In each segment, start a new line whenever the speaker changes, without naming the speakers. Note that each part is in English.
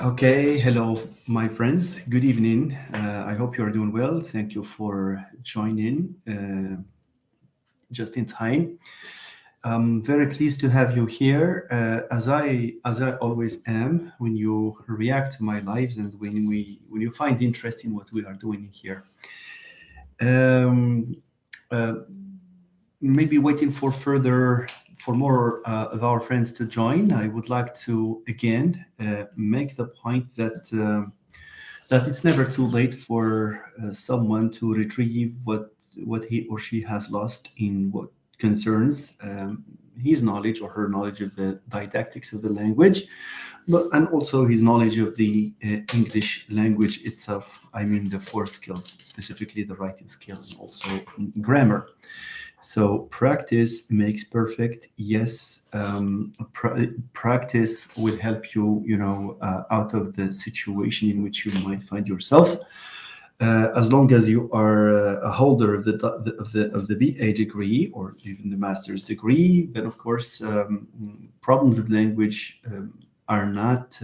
Okay, hello, my friends. Good evening. I hope you are doing well. Thank you for joining just in time. I'm very pleased to have you here, as I always am when you react to my lives and when you find interest in what we are doing here. Um, uh, Maybe waiting for more of our friends to join. I would like to again make the point that it's never too late for someone to retrieve what he or she has lost in what concerns his knowledge or her knowledge of the didactics of the language, but and also his knowledge of the English language itself. I mean the four skills, specifically the writing skill and also grammar. So practice makes perfect. Yes, practice will help you, out of the situation in which you might find yourself. As long as you are a holder of the BA degree or even the master's degree, then of course problems of language are not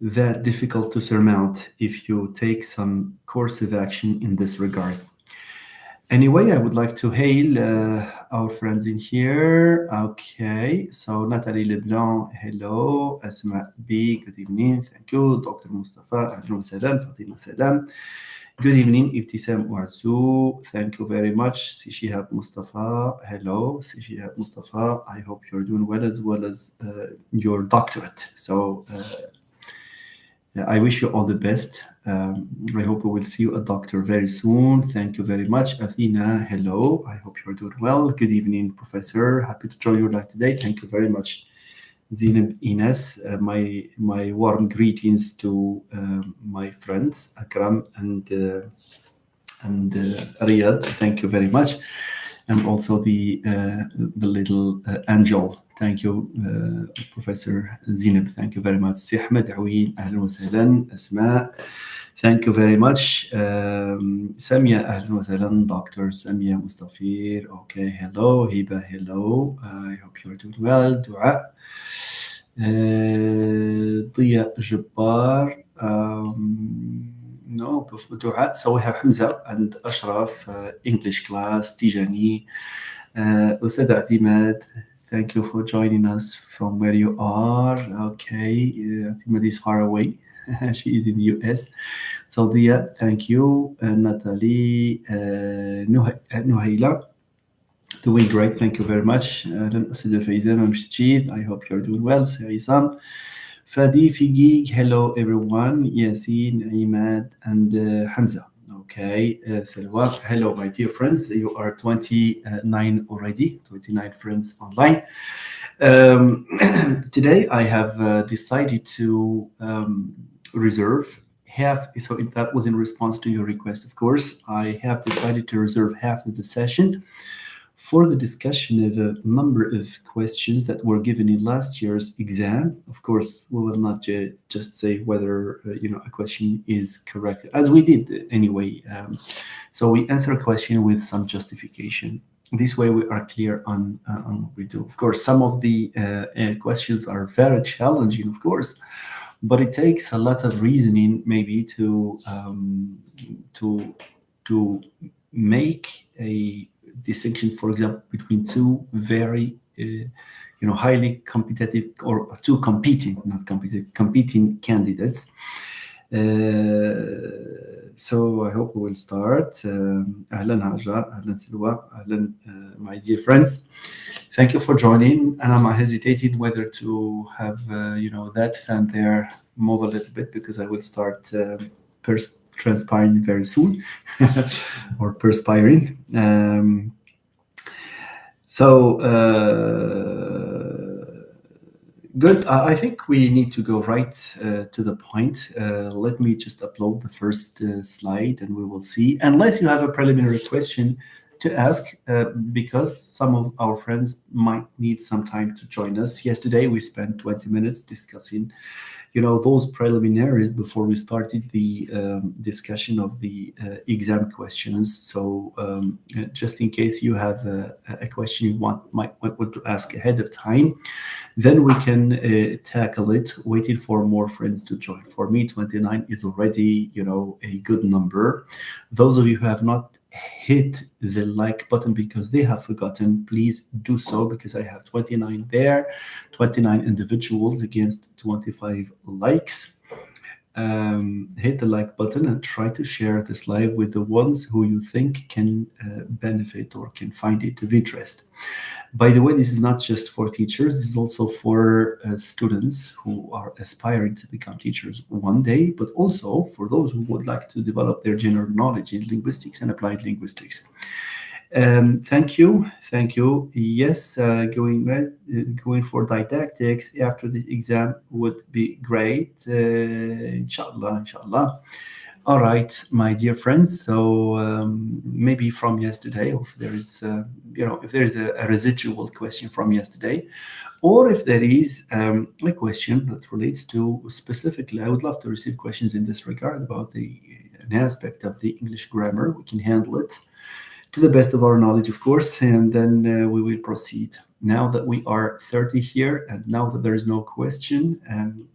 that difficult to surmount if you take some course of action in this regard. Anyway, I would like to hail our friends in here. Okay, so Nathalie Leblanc, hello. Asma B, good evening. Thank you. Dr. Mustafa, Ahlan wa sahlan. Fatima Salam. Good evening, Ibtisam Ouazzou. Thank you very much. Shihab Mustafa, hello. Shihab Mustafa, I hope you're doing well as your doctorate. So I wish you all the best. I hope we will see you a doctor very soon. Thank you very much. Athena, hello. I hope you're doing well. Good evening, Professor. Happy to join you live today. Thank you very much. Zineb Ines, my warm greetings to my friends Akram and Riyad. Thank you very much, and also the little angel. Thank you, Professor Zineb. Thank you very much. Si Ahmed Awin, ahlan wa sahlan. Asma, thank you very much. Samia, ahlan wa sahlan. Dr. Samia Mustafir. Okay, hello. Hiba, hello. I hope you're doing well. Dua. Dia Jabbar. No, Dua. So we have Hamza and Ashraf, English class, Tijani, Usada Atimad. Thank you for joining us from where you are. Okay, Atimad is far away. She is in the US. So Dia, thank you. Natalie, Nuhaila. Doing great, thank you very much. I hope you're doing well. Sam, Fadi Figi, hello everyone. Yasin, Imad, and Hamza. Okay, Selwa, hello my dear friends. You are 29 already, 29 friends online. Today I have decided to reserve half, so that was in response to your request, of course. I have decided to reserve half of the session for the discussion of a number of questions that were given in last year's exam. Of course, we will not just say whether a question is correct, as we did anyway. So we answer a question with some justification. This way we are clear on what we do. Of course, some of the questions are very challenging, of course, but it takes a lot of reasoning maybe to make a distinction, for example, between two very highly competitive, or two competing candidates. So I hope we will start. Ahlan Hajar, Ahlan Silwa, Ahlan my dear friends. Thank you for joining, and I'm hesitating whether to have that fan there move a little bit, because I will start transpiring very soon or perspiring. Good. I think we need to go right to the point. Let me just upload the first slide and we will see. Unless you have a preliminary question, to ask because some of our friends might need some time to join us. Yesterday, we spent 20 minutes discussing, those preliminaries before we started the discussion of the exam questions. So just in case you have a question you might want to ask ahead of time, then we can tackle it, waiting for more friends to join. For me, 29 is already, a good number. Those of you who have not hit the like button because they have forgotten, please do so, because I have 29 there, 29 individuals against 25 likes. Hit the like button and try to share this live with the ones who you think can benefit or can find it of interest. By the way, this is not just for teachers, this is also for students who are aspiring to become teachers one day, but also for those who would like to develop their general knowledge in linguistics and applied linguistics. Thank you. Yes, going for didactics after the exam would be great. Inshallah. All right, my dear friends. So maybe from yesterday, or if there is, if there is a residual question from yesterday, or if there is a question that relates to specifically, I would love to receive questions in this regard about an aspect of the English grammar. We can handle it to the best of our knowledge, of course, and then we will proceed. Now that we are 30 here, and now that there is no question,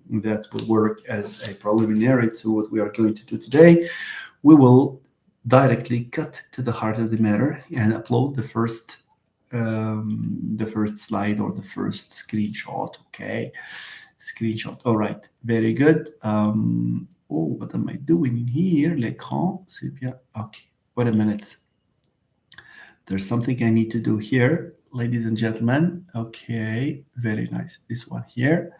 that will work as a preliminary to what we are going to do today, we will directly cut to the heart of the matter and upload the first slide or the first screenshot. Okay, screenshot. All right, very good. What am I doing in here? L'écran, c'est bien. Okay, wait a minute. There's something I need to do here, ladies and gentlemen. Okay, very nice. This one here.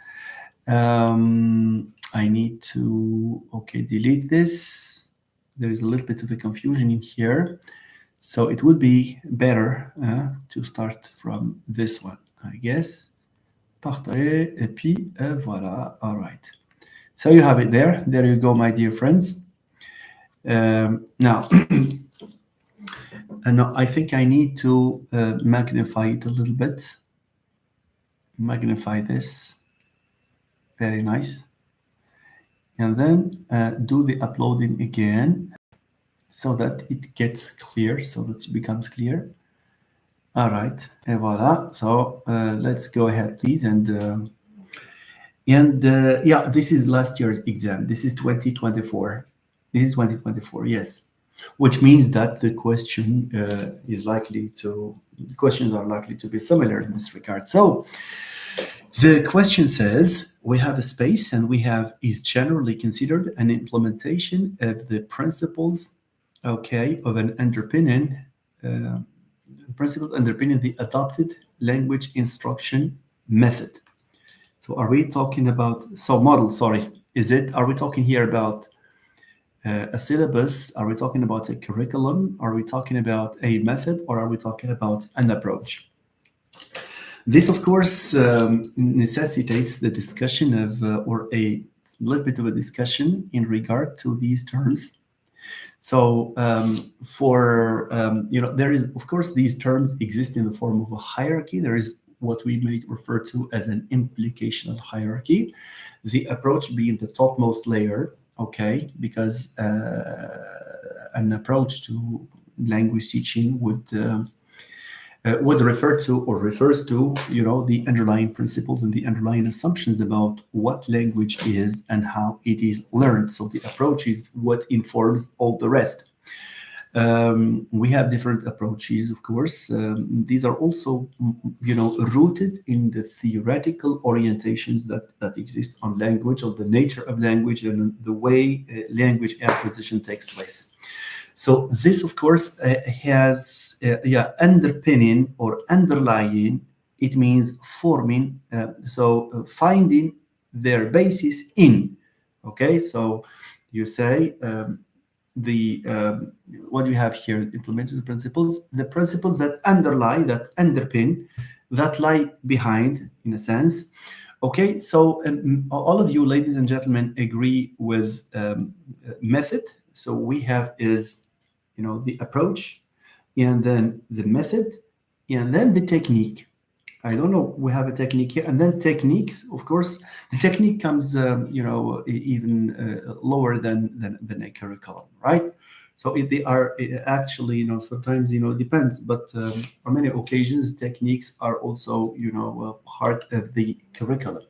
I need to, delete this. There is a little bit of a confusion in here. So it would be better to start from this one, I guess. Partager, et puis voilà. All right. So you have it there. There you go, my dear friends. Now, I think I need to magnify it a little bit. Magnify this. Very nice. And then do the uploading again so that it gets clear, so that it becomes clear. All right. Et voilà. So let's go ahead, please. And yeah, this is last year's exam. This is 2024. This is 2024, yes. Which means that the question questions are likely to be similar in this regard. So the question says, we have a space and we have is generally considered an implementation of the principles, of an underpinning, principles underpinning the adopted language instruction method. So are we talking about, are we talking here about a syllabus? Are we talking about a curriculum? Are we talking about a method, or are we talking about an approach? This, of course, necessitates the discussion of, or a little bit of a discussion in regard to these terms. So there is, of course, these terms exist in the form of a hierarchy. There is what we may refer to as an implicational hierarchy, the approach being the topmost layer, because an approach to language teaching would refer to or refers to, the underlying principles and the underlying assumptions about what language is and how it is learned. So the approach is what informs all the rest. We have different approaches, of course. These are also, rooted in the theoretical orientations that exist on language, of the nature of language, and the way language acquisition takes place. So this, of course, has underpinning or underlying. It means forming. Finding their basis in. So you say what you have here, implemented principles, the principles that underlie, that underpin, that lie behind, in a sense. So all of you, ladies and gentlemen, agree with method. So we have is, the approach, and then the method, and then the technique. I don't know. We have a technique here, and then techniques. Of course, the technique comes, even lower than a curriculum, right? So they are actually, sometimes, depends, but on many occasions, techniques are also, part of the curriculum.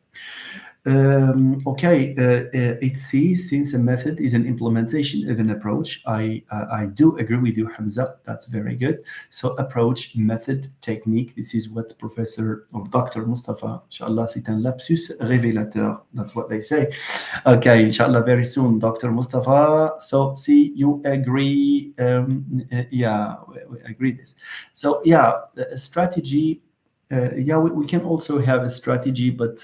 Okay, it sees since a method is an implementation of an approach. I do agree with you, Hamza. That's very good. So approach, method, technique. This is what Professor or Dr. Mustafa, inshallah, c'est un lapsus révélateur. That's what they say. Okay, inshallah, very soon, Dr. Mustafa. So see, you agree. Yeah, we agree this. So yeah, strategy. Yeah, we can also have a strategy, but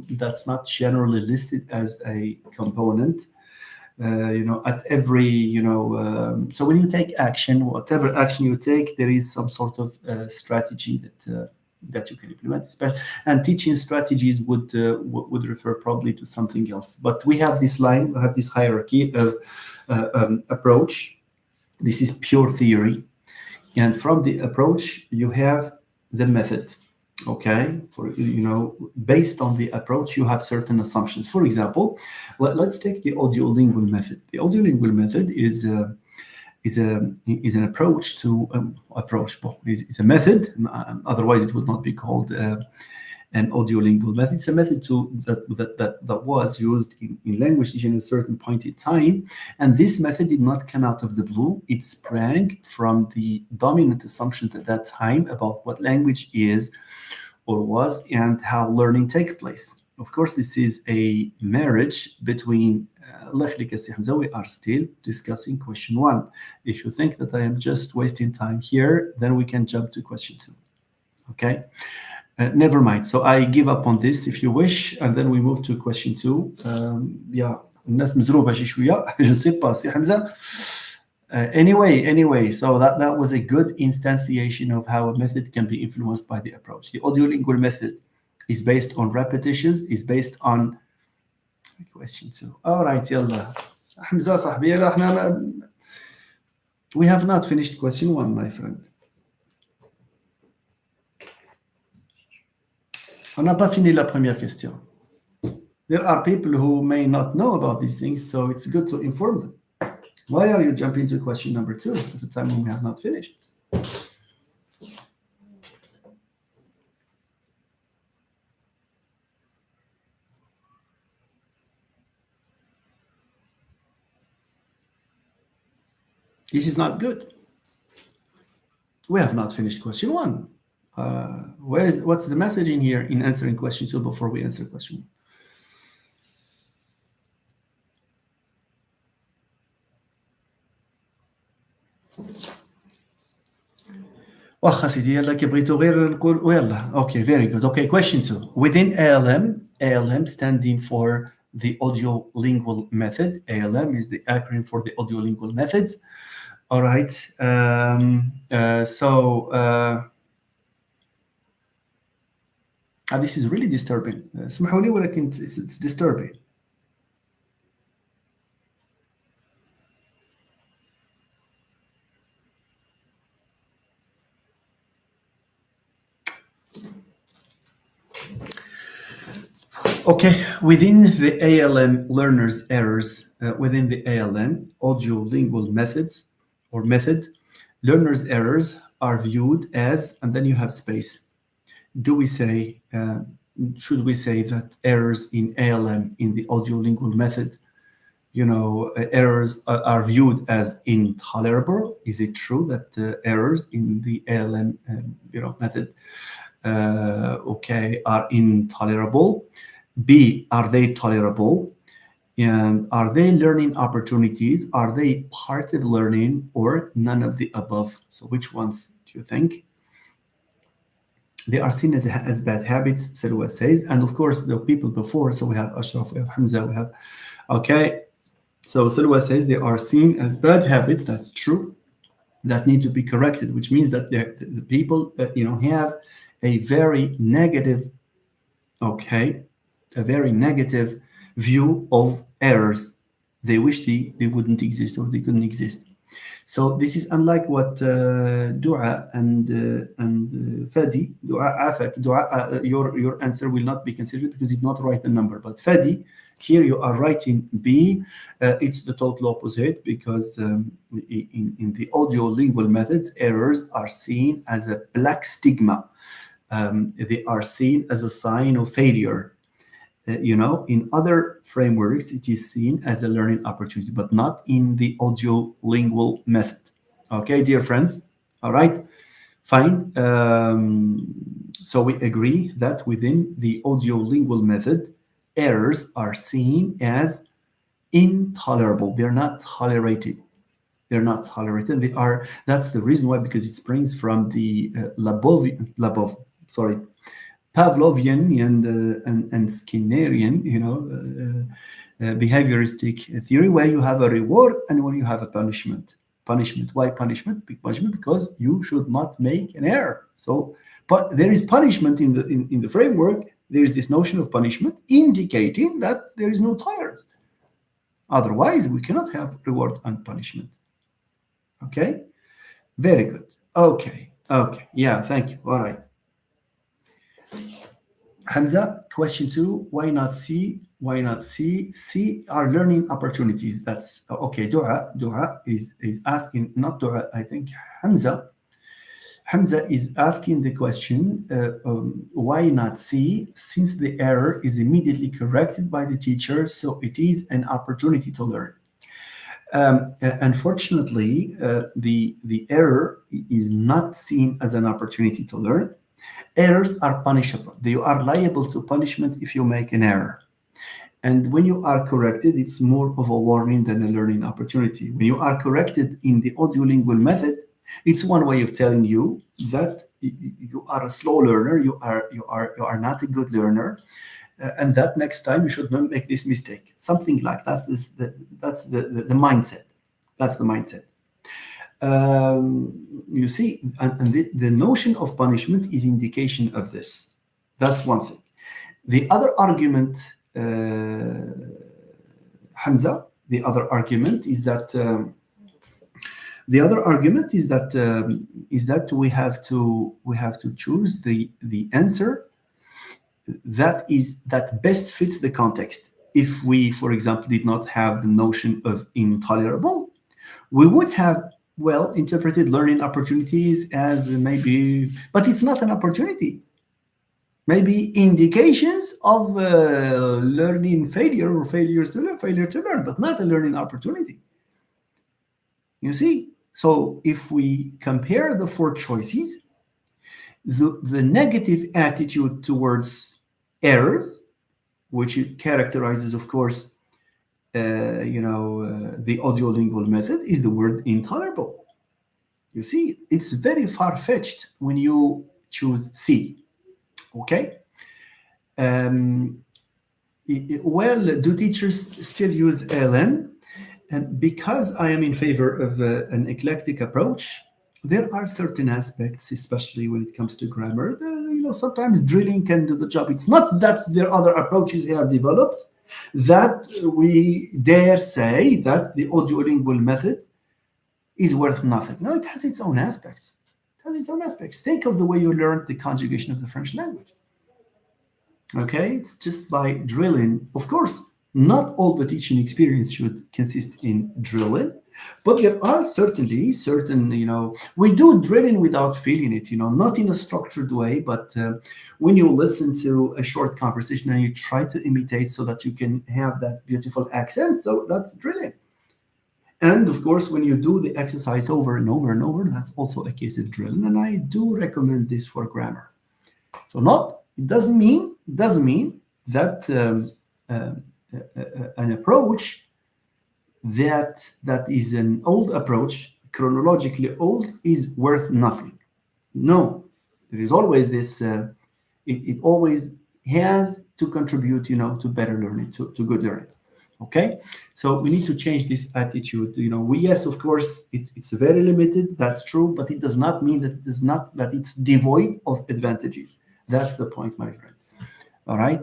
that's not generally listed as a component. At every, so when you take action, whatever action you take, there is some sort of strategy that you can implement. Especially, and teaching strategies would refer probably to something else. But we have this line, we have this hierarchy of approach. This is pure theory, and from the approach you have the method. Okay, based on the approach you have certain assumptions. For example, let's take the audio-lingual method. The audio-lingual method is an approach to is a method. Otherwise it would not be called an audio-lingual method. It's a method that was used in language teaching at a certain point in time. And this method did not come out of the blue. It sprang from the dominant assumptions at that time about what language is or was and how learning takes place. Of course, this is a marriage between we are still discussing question 1. If you think that I am just wasting time here, then we can jump to question 2. Okay? Never mind. So I give up on this if you wish, and then we move to question 2. Yeah, الناس مزروبة شي شوية. Je ne sais pas, c'est Hamza. Anyway, so that was a good instantiation of how a method can be influenced by the approach. The audio-lingual method is based on repetitions, is based on question 2. All right, يلا. Hamza صاحبي, we have not finished question 1, my friend. On n'a pas fini la première question. There are people who may not know about these things, so it's good to inform them. Why are you jumping to question number 2 at the time when we have not finished? This is not good. We have not finished question 1. What's the message in here in answering question 2 before we answer question 1? واخا سيدي يلا كي بغيتو غير نقول ويلا. Okay, very good. Okay, question 2. Within ALM standing for the audio-lingual method. ALM is the acronym for the audio-lingual methods. All right. This is really disturbing. اسمحوا لي ولكن it's disturbing. Okay, within the ALM learners' errors, within the ALM audio-lingual methods or method, learners' errors are viewed as, and then you have space. Do we say, should we say that errors in ALM in the audio-lingual method, errors are viewed as intolerable? Is it true that errors in the ALM, method, are intolerable? B, are they tolerable? And are they learning opportunities? Are they part of learning or none of the above? So which ones do you think? They are seen as bad habits, Syllabus says. And of course, the people before, so we have Ashraf, we have Hamza, we have, okay. So Syllabus says they are seen as bad habits, that's true, that need to be corrected, which means that the people, have a very negative, a very negative view of errors. They wish they wouldn't exist or they couldn't exist. So this is unlike what Dua and Fadi, Dua Afak, Dua, your answer will not be considered because it's not right the number. But Fadi, here you are writing B. It's the total opposite because in the audio-lingual methods, errors are seen as a black stigma. They are seen as a sign of failure. In other frameworks, it is seen as a learning opportunity, but not in the audio-lingual method. Okay, dear friends? All right, fine. So we agree that within the audio-lingual method, errors are seen as intolerable. They're not tolerated. They're not tolerated. That's the reason why, because it springs from the Pavlovian and Skinnerian, behavioristic theory, where you have a reward and when you have a punishment. Punishment. Why punishment? Punishment because you should not make an error. So, but there is punishment in the framework. There is this notion of punishment indicating that there is no tolerance. Otherwise, we cannot have reward and punishment. Okay, very good. Okay. Yeah, thank you. All right. Hamza, question 2, why not C? Why not C? C are learning opportunities. That's okay. Dua is asking, not Dua, I think Hamza. Hamza is asking the question, why not C? Since the error is immediately corrected by the teacher, so it is an opportunity to learn. Unfortunately, the error is not seen as an opportunity to learn. Errors are punishable. You are liable to punishment if you make an error. And when you are corrected, it's more of a warning than a learning opportunity. When you are corrected in the audio-lingual method, it's one way of telling you that you are a slow learner, you are not a good learner, and that next time you should not make this mistake. Something like that. That's the mindset. That's the mindset. You see, and the notion of punishment is indication of this. That's one thing. The other argument, Hamza, the other argument is that we have to choose the answer that best fits the context. If we, for example, did not have the notion of intolerable, we would have interpreted learning opportunities as maybe, but it's not an opportunity. Maybe indications of learning failure or failure to learn, but not a learning opportunity. You see? So if we compare the 4 choices, the negative attitude towards errors, which characterizes, of course, the audio-lingual method, is the word intolerable. You see, it's very far-fetched when you choose C. Okay. Do teachers still use LM? And because I am in favor of an eclectic approach, there are certain aspects, especially when it comes to grammar, sometimes drilling can do the job. It's not that there are other approaches they have developed that we dare say that the audio-lingual method is worth nothing. No, it has its own aspects. Think of the way you learned the conjugation of the French language. Okay, it's just by drilling. Of course, not all the teaching experience should consist in drilling, but there are certainly certain, we do drilling without feeling it, not in a structured way, but when you listen to a short conversation and you try to imitate so that you can have that beautiful accent, so that's drilling. And of course, when you do the exercise over and over and over, that's also a case of drilling, and I do recommend this for grammar. So it doesn't mean that an approach that is an old approach, chronologically old, is worth nothing. No, there is always this. It always has to contribute, to better learning, to good learning. Okay, so we need to change this attitude. Yes, of course, it's very limited. That's true, but it does not mean that it's devoid of advantages. That's the point, my friend. All right.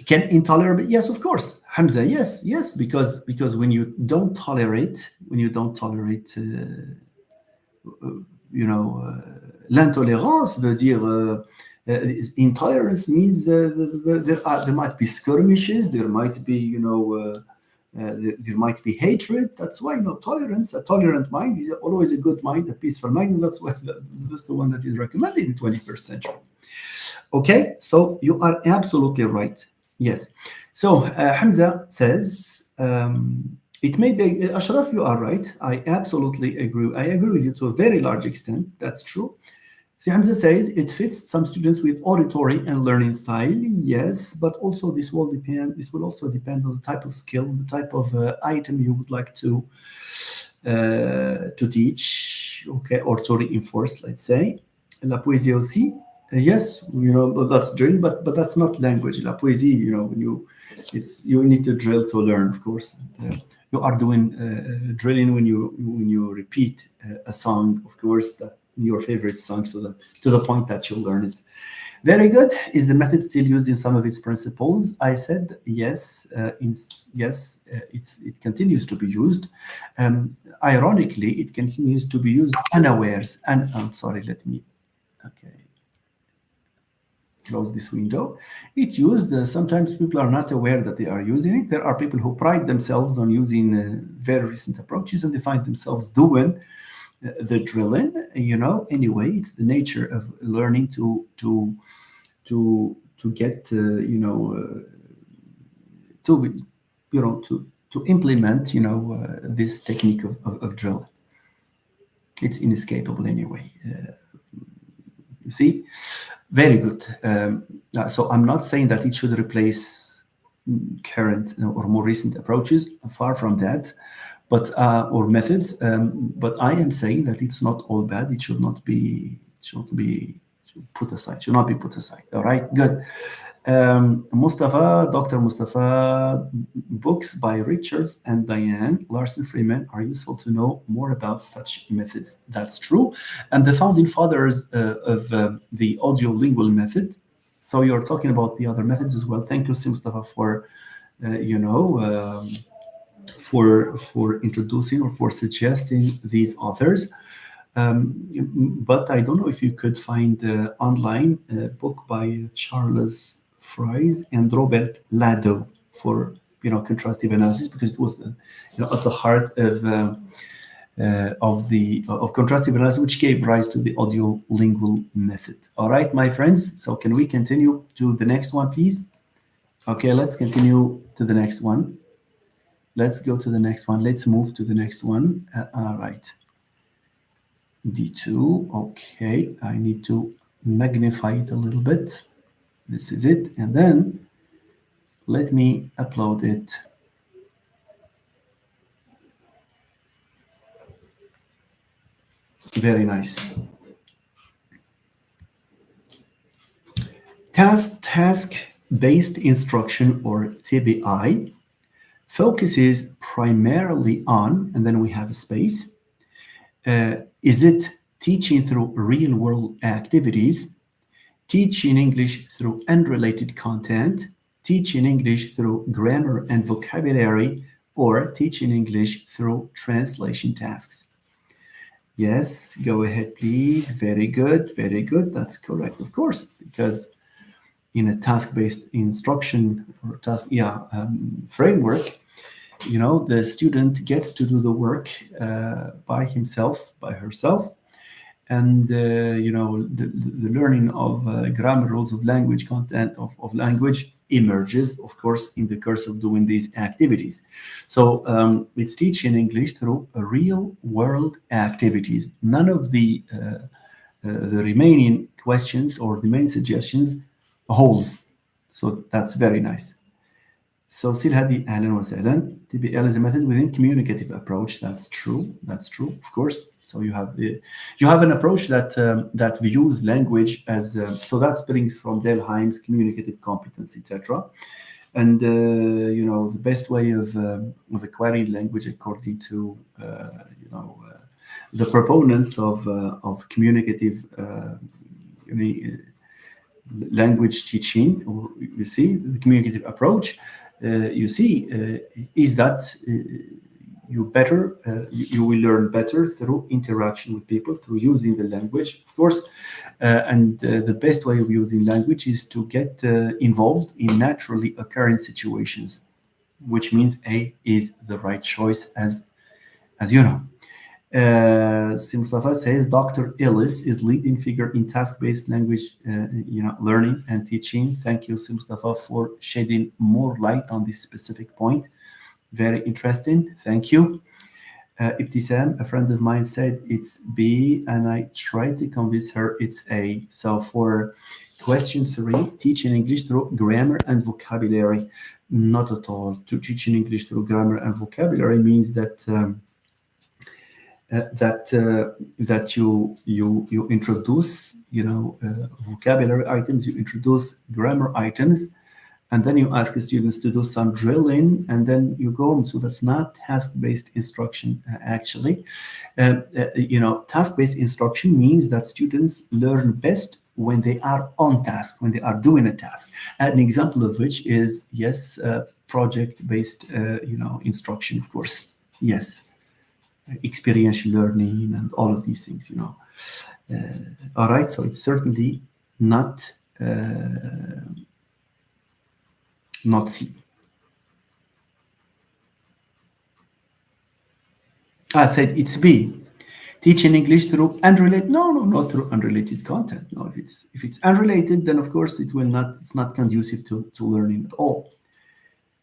Can intolerable? Yes, of course. Hamza, yes, because when you don't tolerate, l'intolérance veut dire intolerance means there might be skirmishes, there might be there might be hatred. That's why tolerance. A tolerant mind is always a good mind, a peaceful mind, and that's the one that is recommended in 21st century. Okay, so you are absolutely right. Yes. So Hamza says, it may be, Ashraf, you are right. I absolutely agree. I agree with you to a very large extent. That's true. See, Hamza says it fits some students with auditory and learning style. Yes, but also this will depend. This will also depend on the type of skill, the type of item you would like to teach, okay, or to reinforce. Let's say, la poésie aussi. Yes, but that's drilling, but that's not language. La poésie, when you need to drill to learn, of course. You are doing drilling when you repeat a song, of course, that your favorite song, so that to the point that you learn it. Very good. Is the method still used in some of its principles? I said yes. It continues to be used. Ironically, it continues to be used unawares. And I'm sorry, let me close this window. It's used. Sometimes people are not aware that they are using it. There are people who pride themselves on using very recent approaches, and they find themselves doing the drilling. Anyway, it's the nature of learning to get to implement this technique of drilling. It's inescapable anyway. You see, very good. So I'm not saying that it should replace current or more recent approaches. Far from that, but or methods. But I am saying that it's not all bad. It should not be put aside. Should not be put aside. All right, good. Dr. Mustafa, books by Richards and Diane Larson Freeman are useful to know more about such methods. That's true. And the founding fathers of the audio-lingual method. So you're talking about the other methods as well. Thank you, Mustafa, for for introducing or for suggesting these authors. But I don't know if you could find online a book by Charles Fries and Robert Lado for contrastive analysis, because it was at the heart of contrastive analysis, which gave rise to the audio-lingual method. All right, my friends. So can we continue to the next one, please? Okay, let's continue to the next one. Let's go to the next one. Let's move to the next one. All right. D2. Okay, I need to magnify it a little bit. This is it. And then let me upload it. Very nice. Task-based instruction, or TBI, focuses primarily on, and then we have a space. Is it teaching through real-world activities, teaching English through unrelated content, teaching English through grammar and vocabulary, or teaching English through translation tasks? Yes, go ahead, please. Very good, very good. That's correct, of course, because in a task-based instruction or framework, the student gets to do the work by himself, by herself, and the learning of grammar, rules of language, content of language emerges, of course, in the course of doing these activities. So it's teaching English through real world activities. None of the remaining questions or the main suggestions holds. So that's very nice. So Silhadi, ahlan wa sahlan. TBL is a method within communicative approach. That's true. That's true, of course. So you have an approach that views language as so that springs from Delheim's communicative competence, etc. And the best way of acquiring language, according to the proponents of communicative language teaching, or you see the communicative approach, you see is that you will learn better through interaction with people, through using the language, of course. And the best way of using language is to get involved in naturally occurring situations, which means A is the right choice, as you know. Mustafa says Dr. Illis is leading figure in task-based language, learning and teaching. Thank you, Mustafa, for shedding more light on this specific point. Very interesting. Thank you. Ibtisam, a friend of mine, said it's B, and I tried to convince her it's A. So for question 3, teaching English through grammar and vocabulary. Not at all. To teaching English through grammar and vocabulary means that that you introduce vocabulary items, you introduce grammar items, and then you ask the students to do some drilling, and then you go on. So that's not task-based instruction, actually. Task-based instruction means that students learn best when they are on task, when they are doing a task. An example of which is, yes, project-based instruction, of course. Yes. Experiential learning and all of these things, all right, so it's certainly not C. I said it's B. Teaching English through unrelated. No, not through unrelated content. No, if it's unrelated, then of course it's not conducive to learning at all.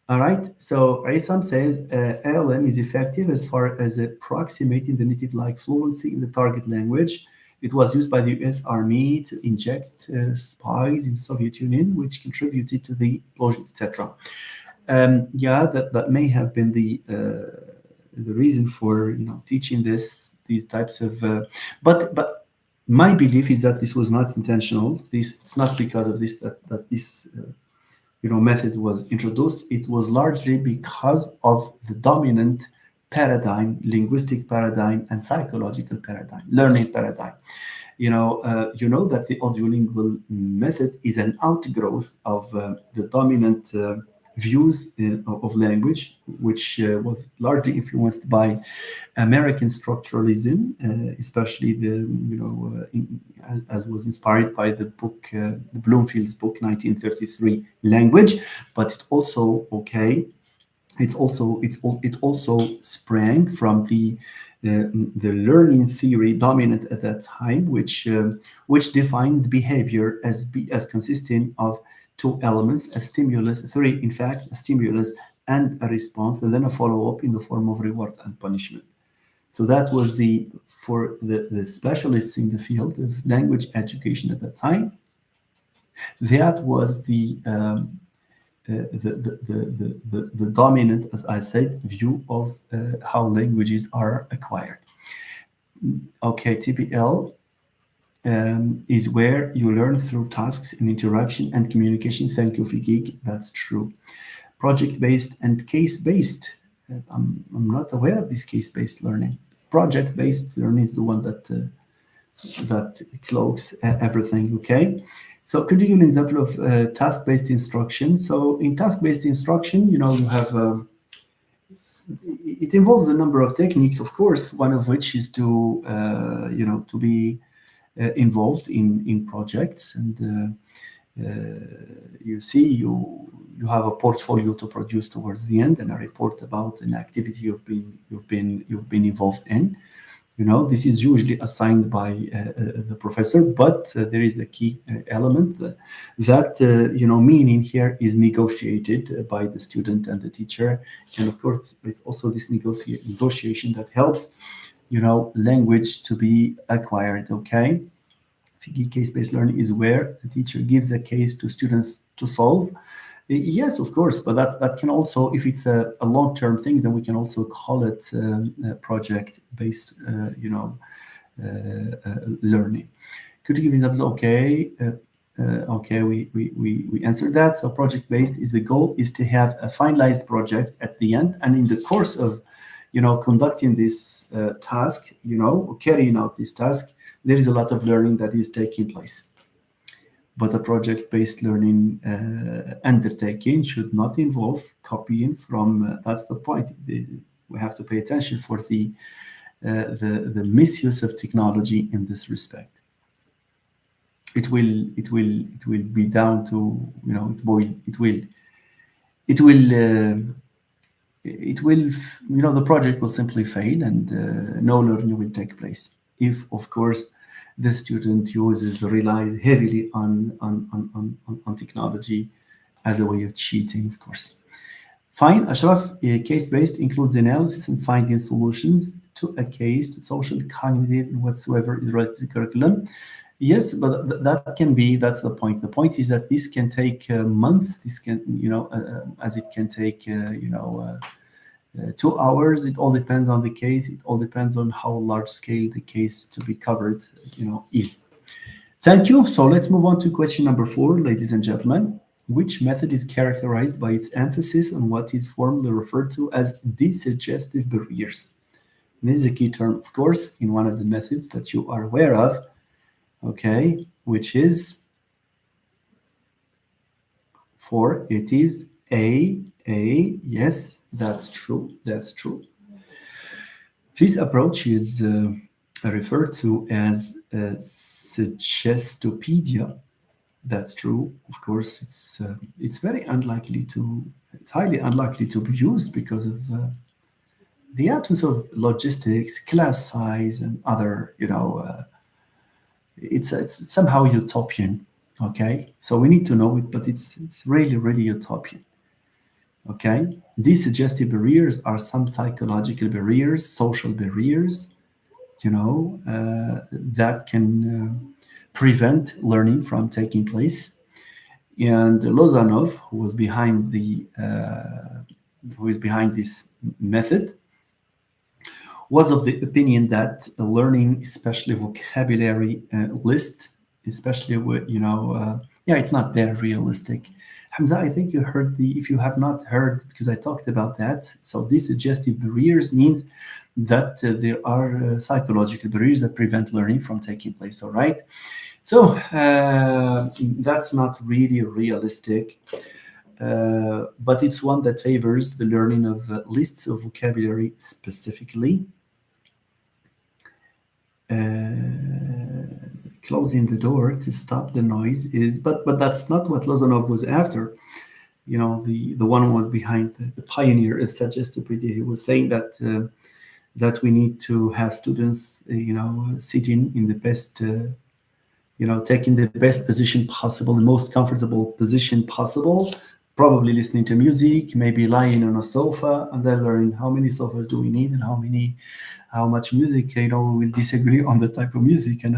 All right, so Aysam says ALM is effective as far as approximating the native-like fluency in the target language. It was used by the US Army to inject spies in the Soviet Union, which contributed to the explosion, etc. Yeah, that may have been the reason for teaching these types of. But my belief is that this was not intentional. It's not because of this that this. Method was introduced. It was largely because of the dominant paradigm, linguistic paradigm, and psychological paradigm, learning paradigm. That the audio-lingual method is an outgrowth of the dominant views of language, which was largely influenced by American structuralism, especially as was inspired by the book, Bloomfield's book, 1933, Language. But it also sprang from the learning theory dominant at that time, which defined behavior as consisting of 2 elements: a stimulus, 3 in fact, a stimulus and a response, and then a follow-up in the form of reward and punishment. So that was for the specialists in the field of language education at that time. That was the dominant, as I said, view of how languages are acquired. Okay, TPL is where you learn through tasks and interaction and communication. Thank you, Fikik. That's true. Project-based and case-based. I'm not aware of this case-based learning. Project-based learning is the one that cloaks everything. Okay. So could you give an example of task-based instruction? So in task-based instruction, you have it involves a number of techniques, of course. One of which is to be involved in projects, and you have a portfolio to produce towards the end, and a report about an activity you've been involved in. This is usually assigned by the professor, but there is the key element that meaning here is negotiated by the student and the teacher, and of course it's also this negotiation that helps language to be acquired. Okay. Case-based learning is where the teacher gives a case to students to solve. Yes, of course, but that can also, if it's a long-term thing, then we can also call it project-based, learning. Could you give an example? Okay, we answered that. So project-based is the goal is to have a finalized project at the end, and in the course of conducting this task, carrying out this task, there is a lot of learning that is taking place. but a project-based learning undertaking should not involve copying from. That's the point. We have to pay attention for the misuse of technology in this respect. It will be down to, it will, the project will simply fail, and no learning will take place if, of course, the student relies heavily on technology as a way of cheating, of course. Fine, Ashraf, case-based includes analysis and finding solutions to a case, to social, cognitive, and whatsoever is related to the curriculum. Yes, but that's the point. The point is that this can take months. This can, as it can take, 2 hours. It all depends on the case. It all depends on how large scale the case to be covered, is. Thank you. So let's move on to question number 4, ladies and gentlemen. Which method is characterized by its emphasis on what is formally referred to as desuggestive barriers? This is a key term, of course, in one of the methods that you are aware of, okay, which is 4. It is A. Yes, that's true. This approach is referred to as Suggestopedia. That's true. Of course, it's highly unlikely to be used because of the absence of logistics, class size, and other, it's somehow utopian. Okay, so we need to know it, but it's really utopian. Okay, these suggestive barriers are some psychological barriers, social barriers, that can prevent learning from taking place. And Lozanov, who is behind this method, was of the opinion that learning, especially vocabulary list, especially with, it's not that realistic. Hamza, I think you heard if you have not heard, because I talked about that. So these suggestive barriers means that there are psychological barriers that prevent learning from taking place, all right? So that's not really realistic, but it's one that favors the learning of lists of vocabulary specifically. Closing the door to stop the noise is, but that's not what Lozanov was after. The one who was behind the pioneer of Suggestopedia. He was saying that we need to have students, sitting in the best, taking the best position possible, the most comfortable position possible, probably listening to music, maybe lying on a sofa, and then learning how many sofas do we need and how much music. We will disagree on the type of music. And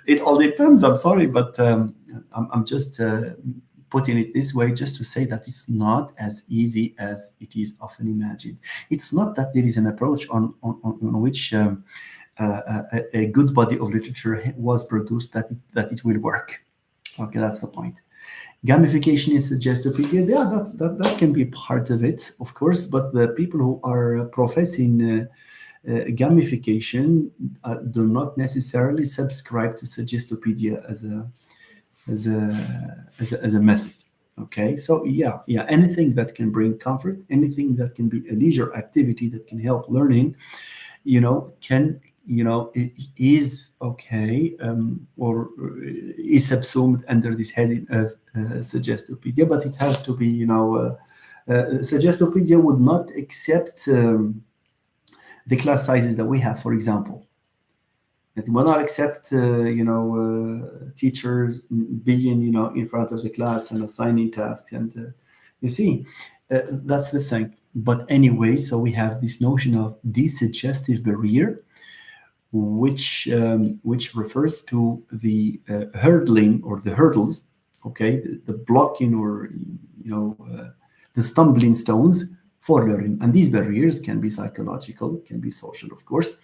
it all depends. I'm sorry, but I'm just putting it this way, just to say that it's not as easy as it is often imagined. It's not that there is an approach on which a good body of literature was produced that it will work. Okay, that's the point. Gamification is Suggestopedia. Yeah, that can be part of it, of course. But the people who are professing gamification do not necessarily subscribe to Suggestopedia as a method. Okay, so yeah, anything that can bring comfort, anything that can be a leisure activity that can help learning, it is okay, or is subsumed under this heading of Suggestopedia, but it has to be, Suggestopedia would not accept the class sizes that we have, for example. It will not accept, teachers being, in front of the class and assigning tasks. And you see, that's the thing. But anyway, so we have this notion of desuggestive barrier, which refers to the hurdling or the hurdles, okay, the blocking or, the stumbling stones for learning. And these barriers can be psychological, can be social, of course.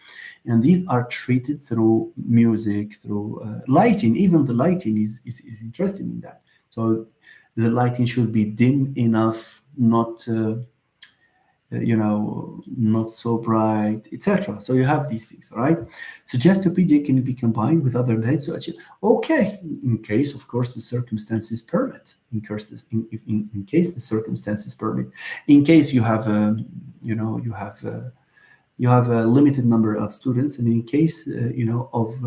And these are treated through music, through lighting. Even the lighting is interesting in that. So the lighting should be dim enough, not not so bright, etc. So you have these things, all right? Suggestopedia can be combined with other data to achieve. Okay, in case, of course, the circumstances permit. In case the circumstances permit. In case you have you have a limited number of students, and in case of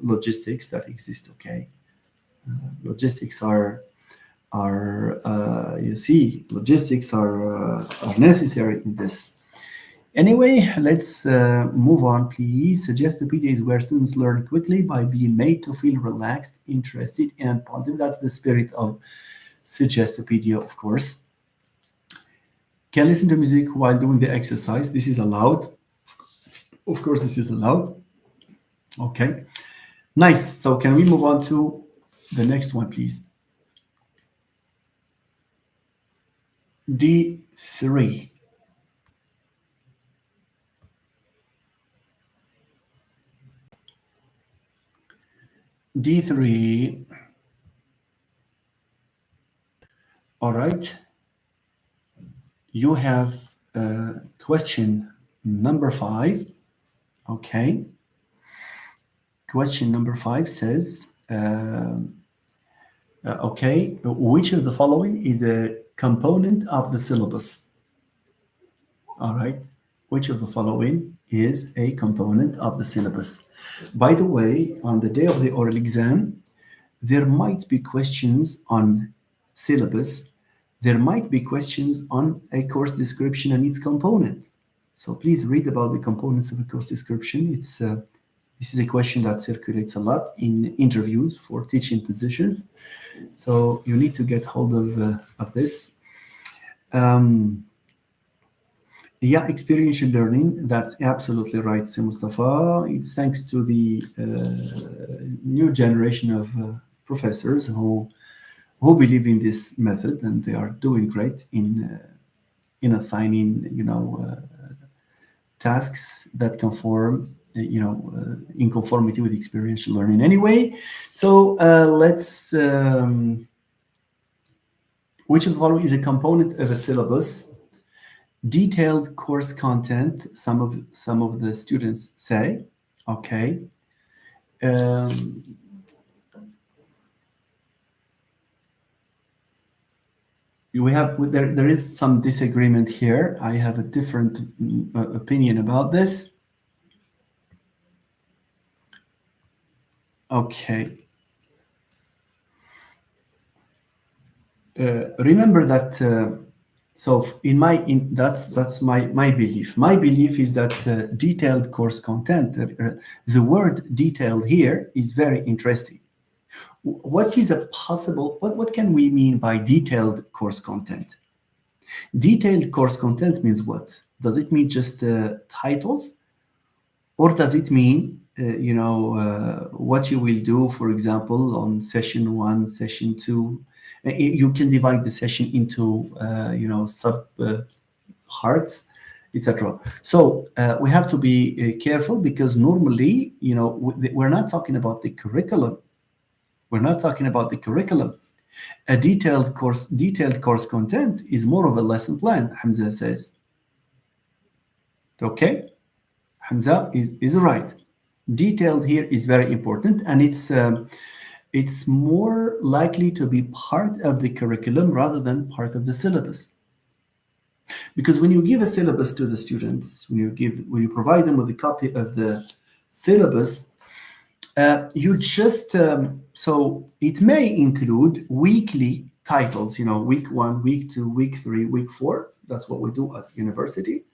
logistics that exist. Okay, logistics logistics are necessary in this. Anyway, let's move on, please. Suggestopedia is where students learn quickly by being made to feel relaxed, interested, and positive. That's the spirit of Suggestopedia, of course. Can listen to music while doing the exercise. This is allowed. Of course, this is allowed. Okay, nice. So can we move on to the next one, please? D3. D3. All right. You have question number 5. Okay. Question number 5 says, okay, which of the following is a component of the syllabus? All right. Which of the following is a component of the syllabus? By the way, on the day of the oral exam, there might be questions on syllabus. There might be questions on a course description and its component. So please read about the components of a course description. This is a question that circulates a lot in interviews for teaching positions. So you need to get hold of this. Yeah, experiential learning. That's absolutely right, Mustafa. It's thanks to the new generation of professors who believe in this method, and they are doing great in assigning tasks that conform in conformity with experiential learning. Anyway, so let's which of the following is a component of a syllabus? Detailed course content, some of the students say. Okay. There is some disagreement here. I have a different opinion about this. Okay. Remember that. So that's my belief. My belief is that detailed course content. The word "detailed" here is very interesting. What is a possible? What can we mean by detailed course content? Detailed course content means what? Does it mean just titles, or does it mean what you will do, for example, on session 1, session 2? You can divide the session into sub parts, etc. So we have to be careful, because normally we're not talking about the curriculum. We're not talking about the curriculum. A detailed course content is more of a lesson plan, Hamza says. Okay, Hamza is right. Detailed here is very important, and it's more likely to be part of the curriculum rather than part of the syllabus. Because when you give a syllabus to the students, when you provide them with a copy of the syllabus, you just so it may include weekly titles, week 1, week 2, week 3, week 4. That's what we do at university.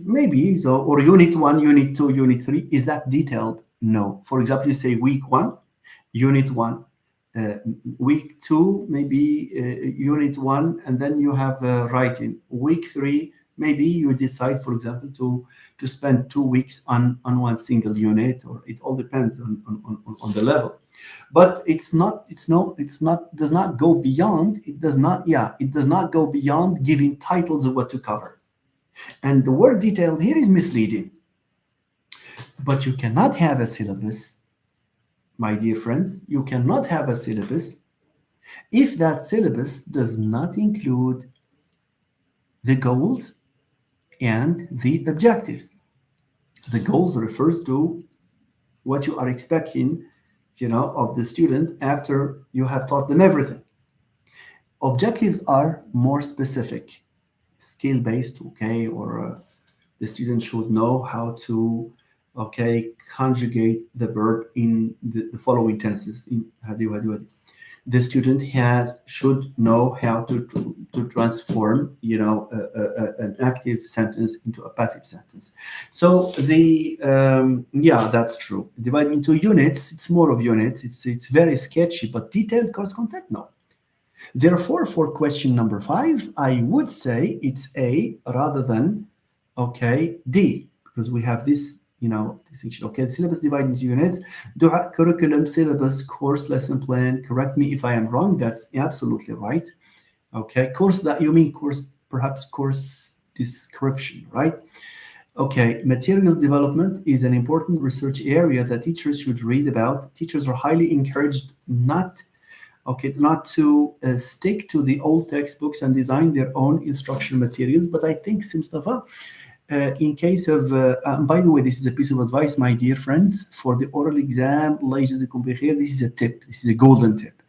Maybe so, or unit 1, unit 2, unit 3. Is that detailed? No. For example, you say week 1, unit 1, week 2, maybe unit 1, and then you have writing. Week 3, maybe you decide, for example, to spend 2 weeks on one single unit, or it all depends on the level. But it does not go beyond. It does not go beyond giving titles of what to cover. And the word detailed here is misleading. But you cannot have a syllabus, my dear friends. You cannot have a syllabus if that syllabus does not include the goals and the objectives. The goals refers to what you are expecting, of the student after you have taught them everything. Objectives are more specific, skill based, okay, or the student should know how to, okay, conjugate the verb in the following tenses. In the student should know how to transform, an active sentence into a passive sentence. So yeah, that's true. Divided into units, it's more of units. It's very sketchy, but detailed course content, no. Therefore, for question number 5, I would say it's A rather than, okay, D, because we have this, distinction. Okay, the syllabus divided into units. Curriculum, syllabus, course, lesson plan. Correct me if I am wrong. That's absolutely right. Okay, course, that you mean course, perhaps course description, right? Okay, material development is an important research area that teachers should read about. Teachers are highly encouraged not to stick to the old textbooks and design their own instructional materials. But I think, Mustafa, in case of, by the way, this is a piece of advice, my dear friends, for the oral exam, this is a tip, this is a golden tip.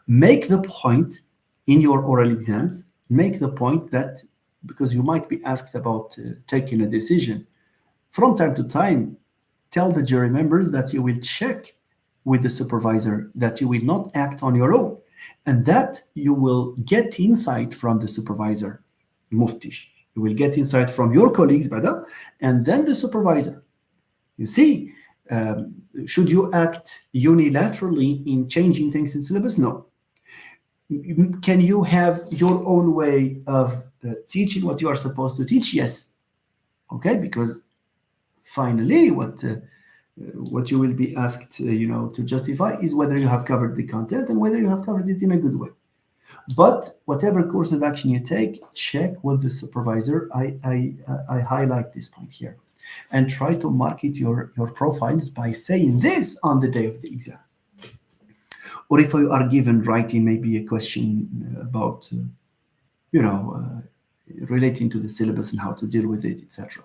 Make the point in your oral exams, make the point that, because you might be asked about taking a decision, from time to time, tell the jury members that you will check with the supervisor, that you will not act on your own, and that you will get insight from the supervisor, muftish. You will get insight from your colleagues, brother, and then the supervisor. You see, should you act unilaterally in changing things in syllabus? No. Can you have your own way of teaching what you are supposed to teach? Yes. Okay, because finally, what you will be asked, to justify is whether you have covered the content and whether you have covered it in a good way. But whatever course of action you take, check with the supervisor. I highlight this point here, and try to market your profiles by saying this on the day of the exam. Or if you are given writing maybe a question about, relating to the syllabus and how to deal with it, etc.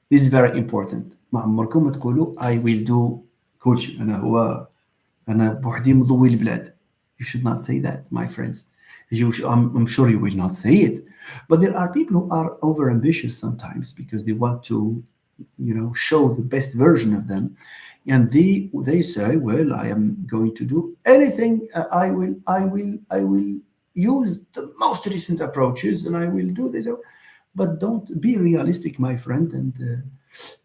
This is very important. ما عمركم تقولوا I will do coach أنا بوحدي مضوي البلاد. You should not say that, my friends. I'm sure you will not say it. But there are people who are overambitious sometimes because they want to, show the best version of them, and they say, well, I am going to do anything. I will use the most recent approaches, and I will do this. But don't be realistic, my friend, and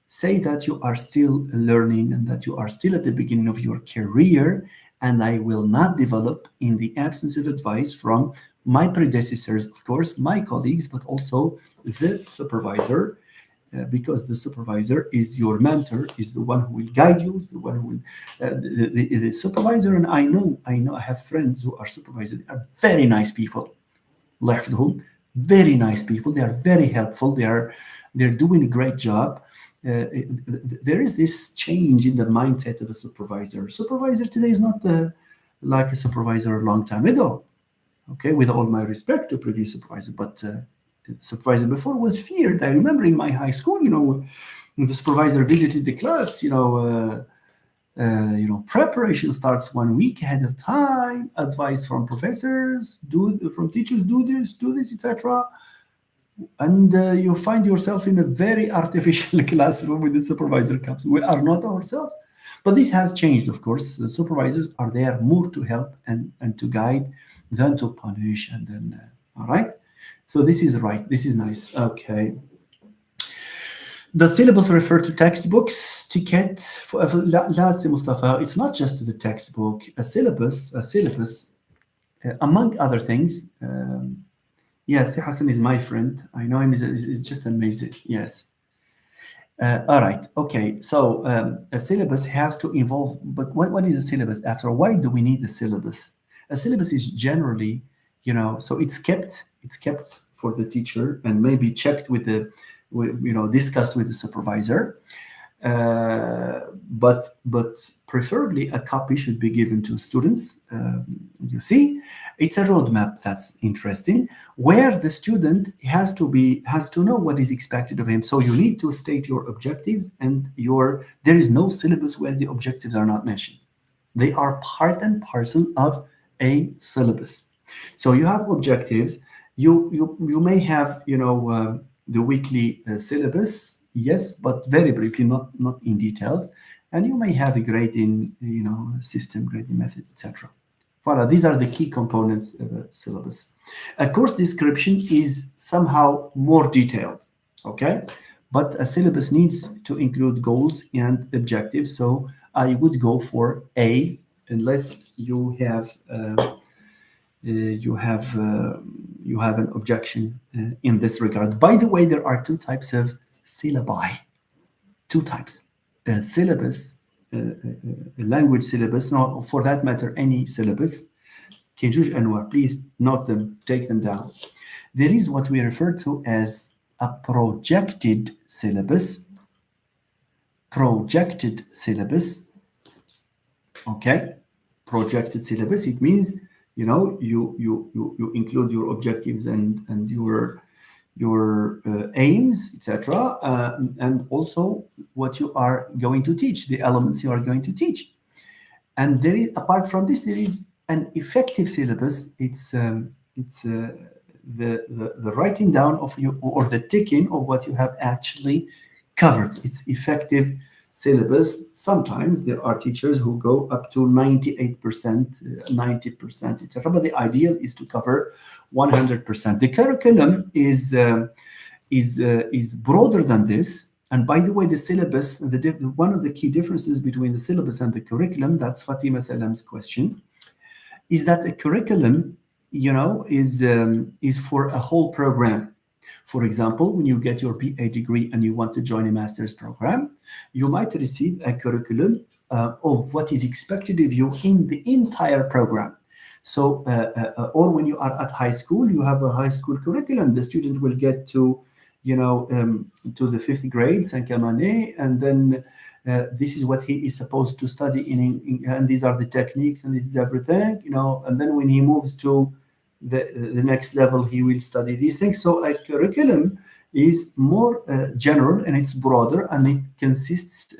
say that you are still learning and that you are still at the beginning of your career, and I will not develop in the absence of advice from my predecessors, of course, my colleagues, but also the supervisor, because the supervisor is your mentor, is the one who will guide you, is the one who will, the supervisor, and I know I have friends who are supervisors, they are very nice people, very nice people, they are very helpful, they're doing a great job. There is this change in the mindset of a supervisor. Supervisor today is not like a supervisor a long time ago. Okay, with all my respect to previous supervisor, but supervisor before was feared. I remember in my high school, when the supervisor visited the class, preparation starts 1 week ahead of time. Advice from professors, from teachers, do this, etc. And you find yourself in a very artificial classroom when the supervisor comes. We are not ourselves. But this has changed, of course. The supervisors are there more to help and to guide than to punish. And then, all right? So this is right. This is nice. Okay. The syllabus refer to textbooks, ticket. Mustafa, it's not just to the textbook. A syllabus, among other things. Yes, Hassan is my friend. I know him. He's just amazing. Yes. All right. Okay. So a syllabus has to involve. But what is a syllabus? After all, why do we need a syllabus? A syllabus is generally, so it's kept for the teacher and maybe checked discussed with the supervisor. But preferably a copy should be given to students. You see, it's a roadmap that's interesting, where the student has to know what is expected of him. So you need to state your objectives, and there is no syllabus where the objectives are not mentioned. They are part and parcel of a syllabus. So you have objectives. You may have the weekly syllabus, yes, but very briefly, not in details. And you may have a grading system, grading method, etc. Voilà, these are the key components of a syllabus. A course description is somehow more detailed, okay? But a syllabus needs to include goals and objectives. So I would go for A, unless you have an objection in this regard. By the way, there are two types of syllabi. Two types: a syllabus, a language syllabus, or for that matter, any syllabus. Please note them, take them down. There is what we refer to as a projected syllabus. Projected syllabus. Okay, projected syllabus. It means you include your objectives and your aims, etc., and also what you are going to teach, the elements you are going to teach. And there is, apart from this, there is an effective syllabus. It's the writing down of you, or the ticking of what you have actually covered. It's effective syllabus. Sometimes there are teachers who go up to 98%, 90%, etc. But the ideal is to cover 100%. The curriculum is broader than this. And by the way, the syllabus, one of the key differences between the syllabus and the curriculum, that's Fatima Salam's question, is that a curriculum, is for a whole program. For example, when you get your BA degree and you want to join a master's program, you might receive a curriculum of what is expected of you in the entire program. So, or when you are at high school, you have a high school curriculum. The student will get to to the fifth grade, cinquième année, and then this is what he is supposed to study and these are the techniques, and this is everything, and then when he moves to the next level, he will study these things. So a curriculum is more general, and it's broader, and it consists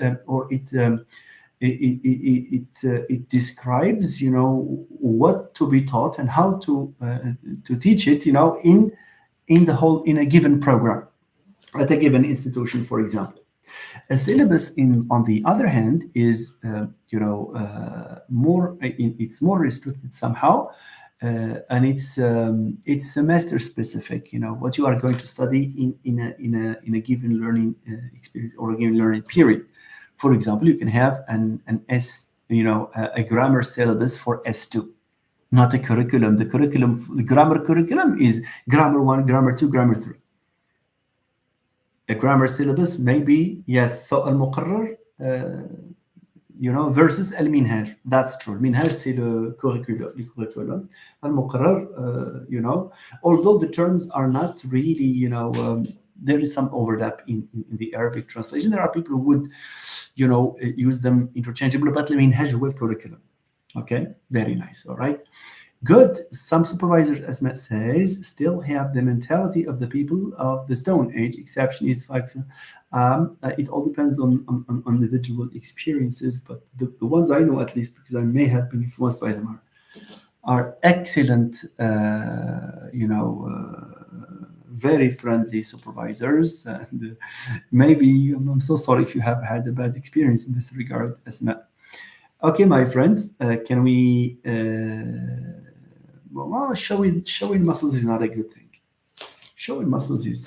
it describes what to be taught and how to teach it in a given program at a given institution, for example. A syllabus, on the other hand, is it's more restricted somehow, and it's semester specific. What you are going to study in a given learning experience or a given learning period. For example, you can have a grammar syllabus for S2, not a curriculum. The grammar curriculum is grammar 1, grammar 2, grammar 3. A grammar syllabus maybe, yes. So al-muqarrar, versus al-minhaj. That's true. Minhaj, c'est le curriculum. Al-muqarrar, although the terms are not really, there is some overlap in the Arabic translation. There are people who would, use them interchangeably, but al-minhaj huwa curriculum. Okay, very nice. All right. Good. Some supervisors, as Matt says, still have the mentality of the people of the Stone Age. Exception is 5. It all depends on individual experiences, but the ones I know, at least, because I may have been influenced by them, are excellent, very friendly supervisors. And maybe, I'm so sorry if you have had a bad experience in this regard, as Matt. Okay, my friends, can we... showing muscles is not a good thing. Showing muscles is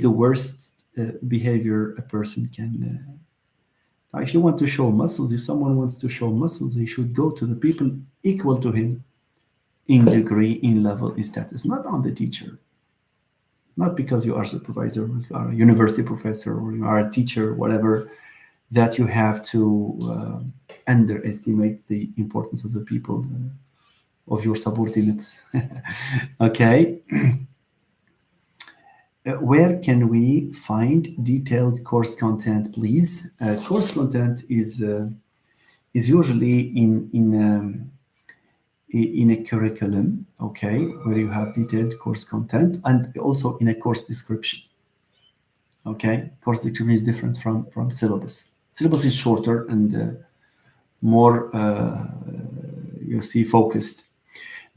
the worst behavior a person can. Now, if you want to show muscles, if someone wants to show muscles, he should go to the people equal to him in degree, in level, in status, not on the teacher. Not because you are a supervisor, or you are a university professor, or you are a teacher, whatever, that you have to underestimate the importance of the people. Of your subordinates. Okay. Where can we find detailed course content, please? Course content is usually in a curriculum, okay, where you have detailed course content, and also in a course description. Okay, course description is different from syllabus. Syllabus is shorter and more, you see, focused.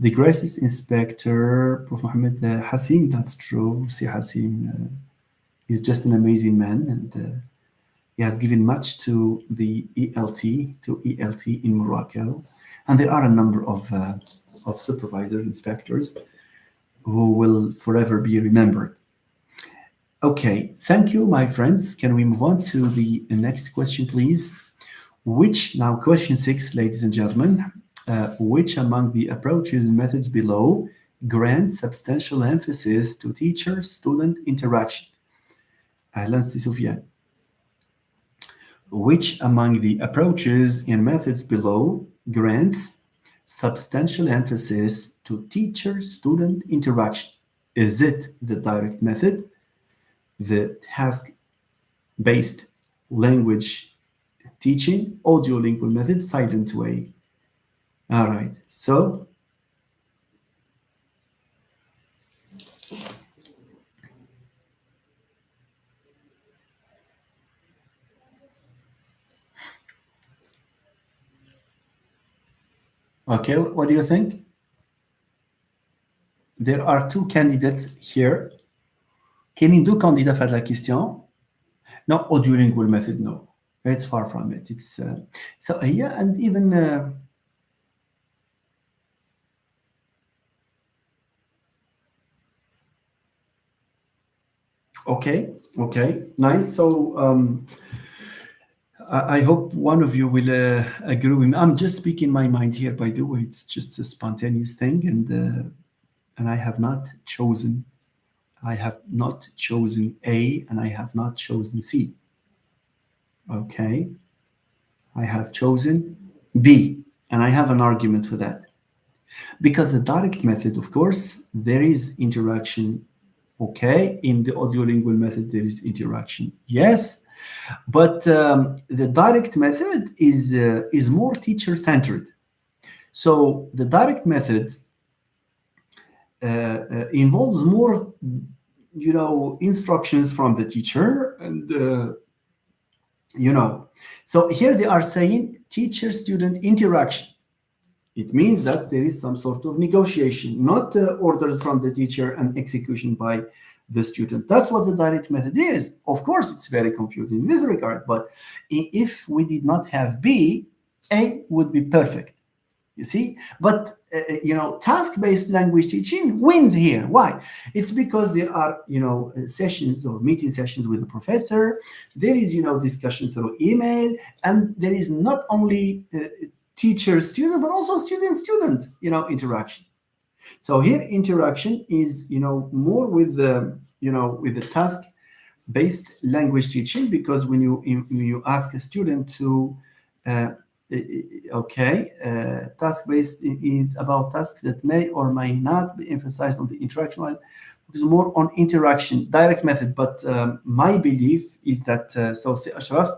The greatest inspector, Prof. Mohammed Hasim, that's true. See, Hasim is just an amazing man, and he has given much to the ELT in Morocco. And there are a number of supervisors, inspectors, who will forever be remembered. Okay, thank you, my friends. Can we move on to the next question, please? Now, question 6, ladies and gentlemen, which among the approaches and methods below grant substantial emphasis to teacher-student interaction? أهلا سي سفيان. Which among the approaches and methods below grants substantial emphasis to teacher-student interaction? Is it the direct method, the task-based language teaching, audio-lingual method, silent way? All right, so okay, what do you think? There are 2 candidates here. Quel deux candidats faire la question? No, audio-lingual method, no. It's far from it. It's so yeah, and even okay, nice. So I hope one of you will agree with me. I'm just speaking my mind here, by the way. It's just a spontaneous thing, and I have not chosen. I have not chosen A, and I have not chosen C. Okay, I have chosen B, and I have an argument for that. Because the direct method, of course, there is interaction. Okay, in the audio-lingual method, there is interaction. Yes, but the direct method is more teacher-centered. So the direct method involves more, instructions from the teacher, and So here they are saying teacher-student interaction. It means that there is some sort of negotiation, not orders from the teacher and execution by the student. That's what the direct method is. Of course, it's very confusing in this regard, but if we did not have B, A would be perfect. You see, but task-based language teaching wins here. Why? It's because there are sessions or meeting sessions with the professor. There is discussion through email, and there is not only teacher-student but also student-student interaction. So here interaction is more with the task-based language teaching, because when you ask a student to task-based is about tasks that may or may not be emphasized on the interaction line, because more on interaction, direct method. But my belief is that, say Ashraf,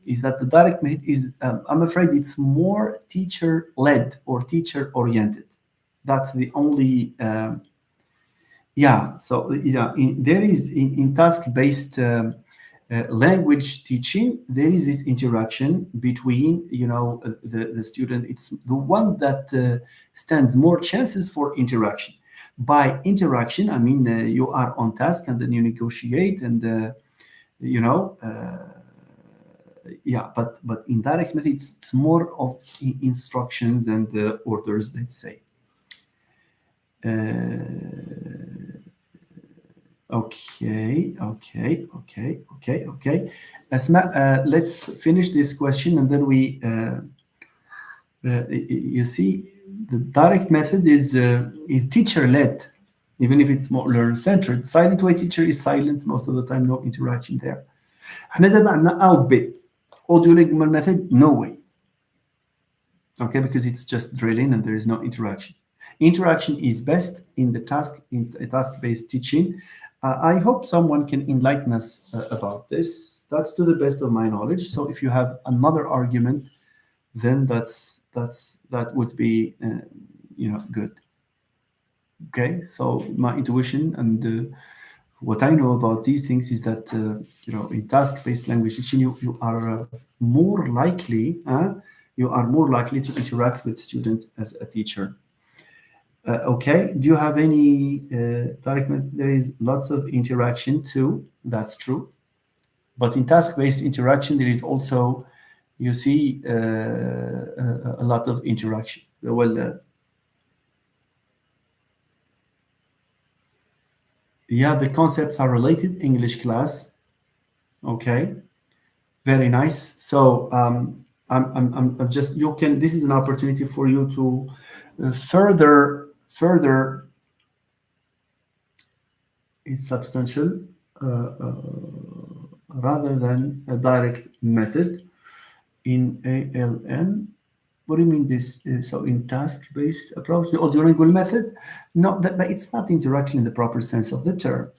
is that the direct method is, I'm afraid it's more teacher-led or teacher-oriented. That's the only, there is in task-based language teaching, there is this interaction between the student. It's the one that stands more chances for interaction. By interaction, I mean you are on task and then you negotiate, and but in direct method it's more of instructions and orders, let's say. Okay. Asma, let's finish this question, and then we you see, the direct method is teacher-led, even if it's more learner-centered. Silent way teacher is silent most of the time, no interaction there. احنا دابا عندنا A و B. Audio-lingual method, no way. Okay, because it's just drilling and there is no interaction. Interaction is best in the task-based teaching. I hope someone can enlighten us about this. That's to the best of my knowledge. So if you have another argument, then that would be good. Okay, so my intuition and what I know about these things is that in task-based language teaching, you are more likely to interact with student as a teacher. Okay, do you have any direct method? There is lots of interaction too. That's true, but in task-based interaction, there is also, you see, a lot of interaction. Well, yeah, the concepts are related. English class. Okay, very nice. So I'm just, you can. This is an opportunity for you to further. It's substantial rather than a direct method in ALN. What do you mean this? So in task-based approach, the audio-lingual method? No, but it's not interaction in the proper sense of the term.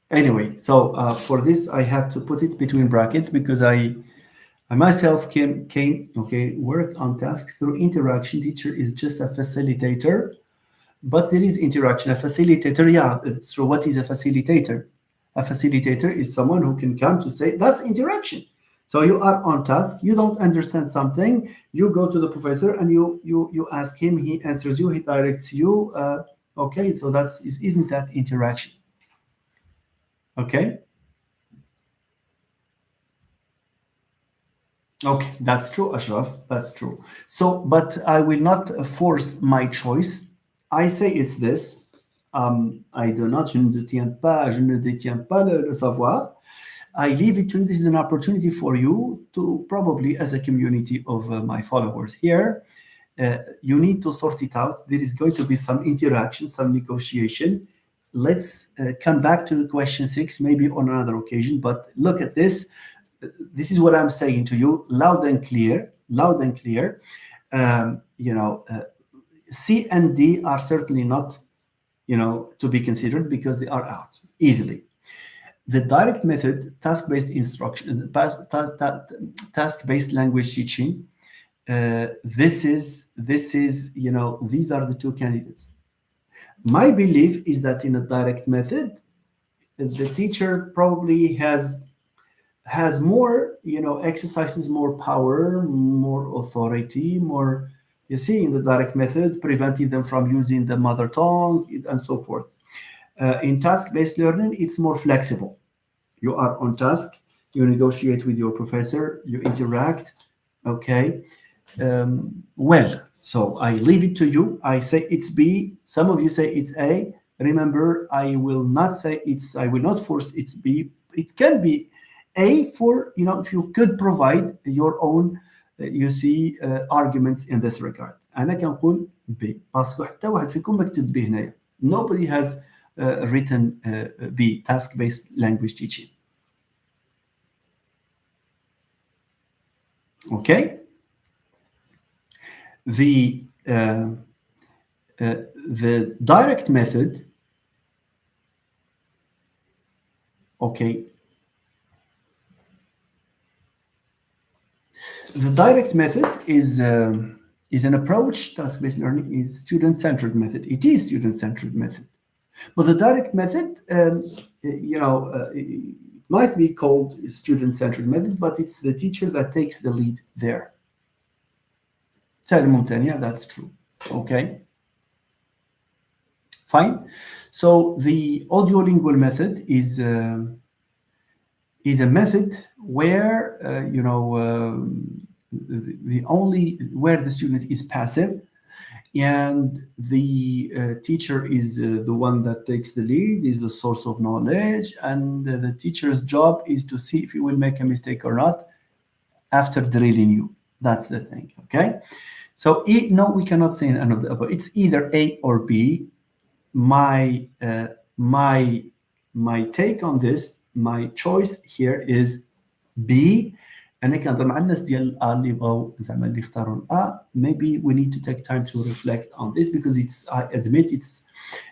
Anyway, so for this, I have to put it between brackets because I myself came work on task through interaction. Teacher is just a facilitator, but there is interaction. A facilitator, yeah, it's true. What is a facilitator? A facilitator is someone who can come to say that's interaction. So you are on task, you don't understand something, you go to the professor and you ask him, he answers you, he directs you. Okay, so isn't that interaction? Okay. Okay, that's true, Ashraf. That's true. So, but I will not force my choice. I say it's this. I do not, je ne détiens pas le savoir. I leave it to you. This is an opportunity for you to probably, as a community of my followers here, you need to sort it out. There is going to be some interaction, some negotiation. Let's come back to question 6, maybe on another occasion. But look at this. This is what I'm saying to you, loud and clear. Loud and clear. C and D are certainly not, to be considered because they are out easily. The direct method, task-based instruction, task-based language teaching. This is, these are the two candidates. My belief is that in a direct method, the teacher probably has more, exercises more power, more authority, more, you see, in the direct method, preventing them from using the mother tongue and so forth. In task-based learning, it's more flexible. You are on task, you negotiate with your professor, you interact, okay? Well, so I leave it to you. I say it's B. Some of you say it's A. Remember, I will not force it's B. It can be A for, if you could provide your own, arguments in this regard. أنا كنقول B. باسكو حتى واحد فيكم مكتب B هنايا. Nobody has written B, task-based language teaching. Okay. The direct method. Okay. The direct method is an approach. Task-based learning is student-centered method. It is student-centered method. But the direct method, it might be called student-centered method, but it's the teacher that takes the lead there. Yeah, that's true. Okay. Fine. So the audio-lingual method is a method where, where the student is passive, and the teacher is the one that takes the lead, is the source of knowledge, and the teacher's job is to see if you will make a mistake or not after drilling you. That's the thing, okay? So no, we cannot say none of the above. It's either A or B. My take on this, my choice here is B. انا كنهضر مع الناس ديال الA اللي بغاو زعما اللي اختاروا الA. Maybe we need to take time to reflect on this, because I admit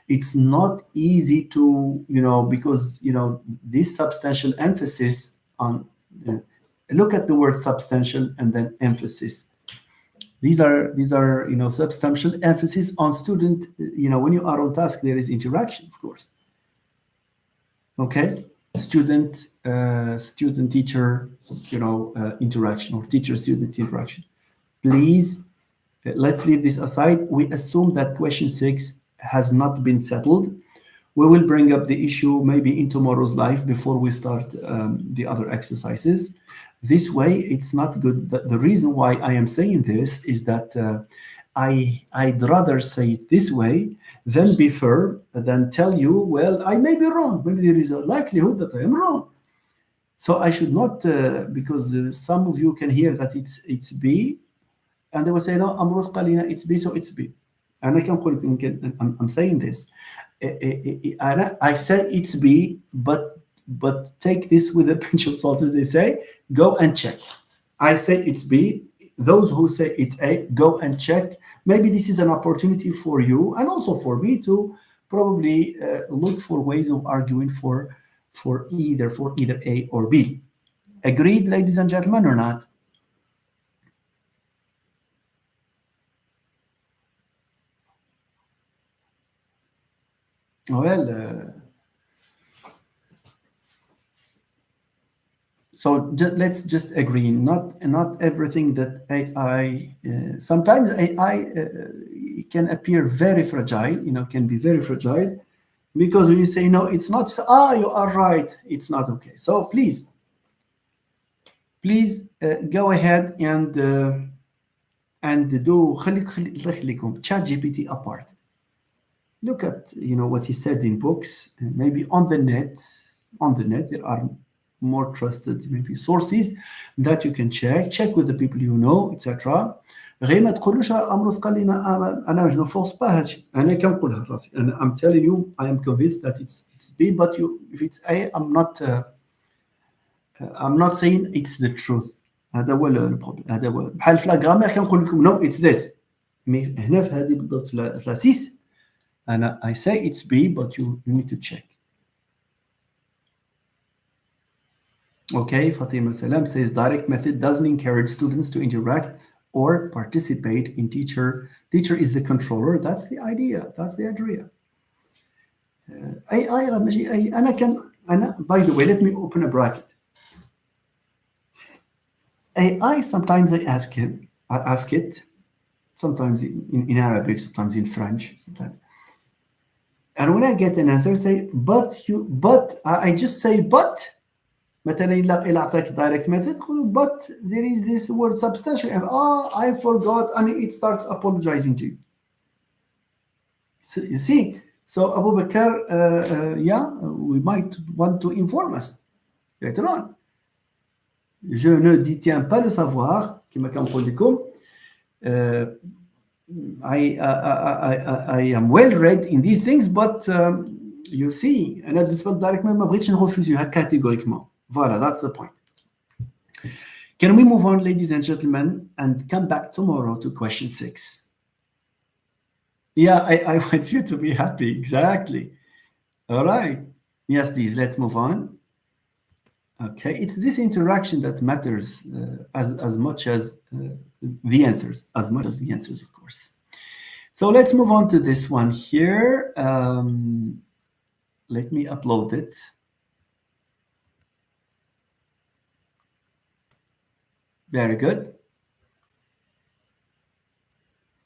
it's not easy to, because this substantial emphasis on, look at the word substantial and then emphasis. These are substantial emphasis on student. When you are on task, there is interaction, of course. Okay, student teacher interaction, or teacher student interaction. Please, let's leave this aside. We assume that question 6 has not been settled. We will bring up the issue maybe in tomorrow's live before we start the other exercises. This way, it's not good. The reason why I am saying this is that I'd rather say it this way than be firm, than tell you, well, I may be wrong. Maybe there is a likelihood that I am wrong. So I should not, because some of you can hear that it's B, and they will say, no, Amros Qalina, it's B, so it's B. And I'm saying this. I say it's B, but take this with a pinch of salt, as they say. Go and check. I say it's B. Those who say it's A, go and check. Maybe this is an opportunity for you and also for me to probably look for ways of arguing for either A or B. Agreed, ladies and gentlemen, or not? Well, so let's just agree. Not everything that AI. Sometimes AI can appear very fragile. Can be very fragile, because when you say no, it's not. You are right. It's not okay. So please go ahead and do ChatGPT apart. Look at what he said in books. Maybe on the net there are more trusted maybe sources that you can check with the people etc. غير ما تقولوش امروز قال لنا انا جو فورس با هادشي. انا كنقولها لراسي. I'm telling you, I am convinced that it's B, but if it's A, I'm not saying it's the truth. هذا هو البروبليم. هذا هو بحال في لا غرامير كنقول لكم no it's this. مي هنا في هذه بالضبط في لا 6 انا I say it's B, but you need to check. Okay, Fatima Salam says direct method doesn't encourage students to interact or participate in teacher. Teacher is the controller. That's the idea. By the way, let me open a bracket. AI, sometimes I ask it, sometimes in Arabic, sometimes in French, sometimes. And when I get an answer, I say, I just say, but. مثلا إلا أعطاك direct method, but there is this word substantial, and I forgot, and it starts apologizing to you. So, you see, so Abu Bakr, we might want to inform us later on. Je ne détiens pas le savoir, كما كنقول لكم. I am well read in these things, but you see, أنا بالنسبة للdirect method ما بغيتش نرفوزيوها catégoriquement. Voilà, that's the point. Can we move on, ladies and gentlemen, and come back tomorrow to question 6? Yeah, I want you to be happy. Exactly. All right. Yes, please, let's move on. Okay, it's this interaction that matters as much as the answers, of course. So let's move on to this one here. Let me upload it. Very good.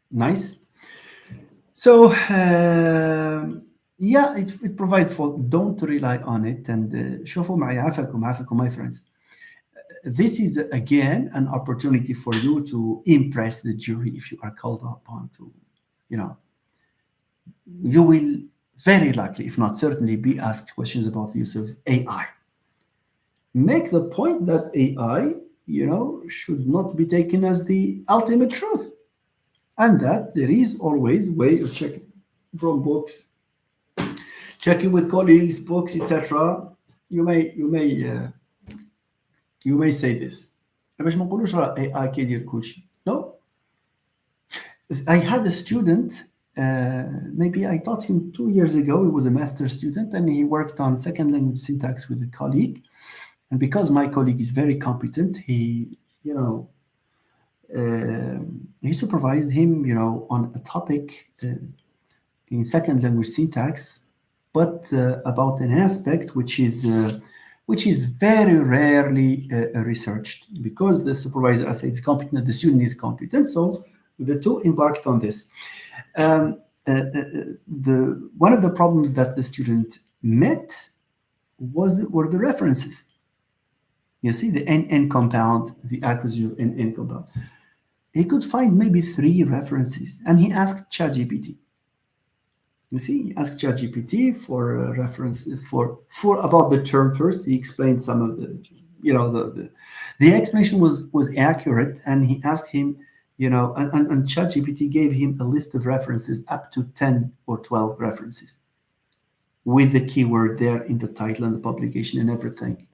Nice. So, it provides for, don't rely on it. And شوفوا معي عافاكم, my friends. This is, again, an opportunity for you to impress the jury if you are called upon to, you will very likely, if not certainly, be asked questions about the use of AI. Make the point that AI, should not be taken as the ultimate truth, and that there is always a way of checking from books, checking with colleagues, books, etc. You may say this. باش ما نقولوش راه AI كيدير كلشي. No, I had a student, maybe I taught him 2 years ago. He was a master student and he worked on second language syntax with a colleague. And because my colleague is very competent, you know, he supervised him, on a topic in second language syntax, but about an aspect which is very rarely researched because the supervisor, I say, is competent, the student is competent. So the two embarked on this. One of the problems that the student met were the references. You see, the NN compound, the acquisition of NN compound. He could find maybe 3 references, and he asked ChatGPT. You see, he asked ChatGPT for a reference for about the term first. He explained some of the explanation was accurate, and he asked him, and ChatGPT gave him a list of references, up to 10 or 12 references, with the keyword there in the title and the publication and everything.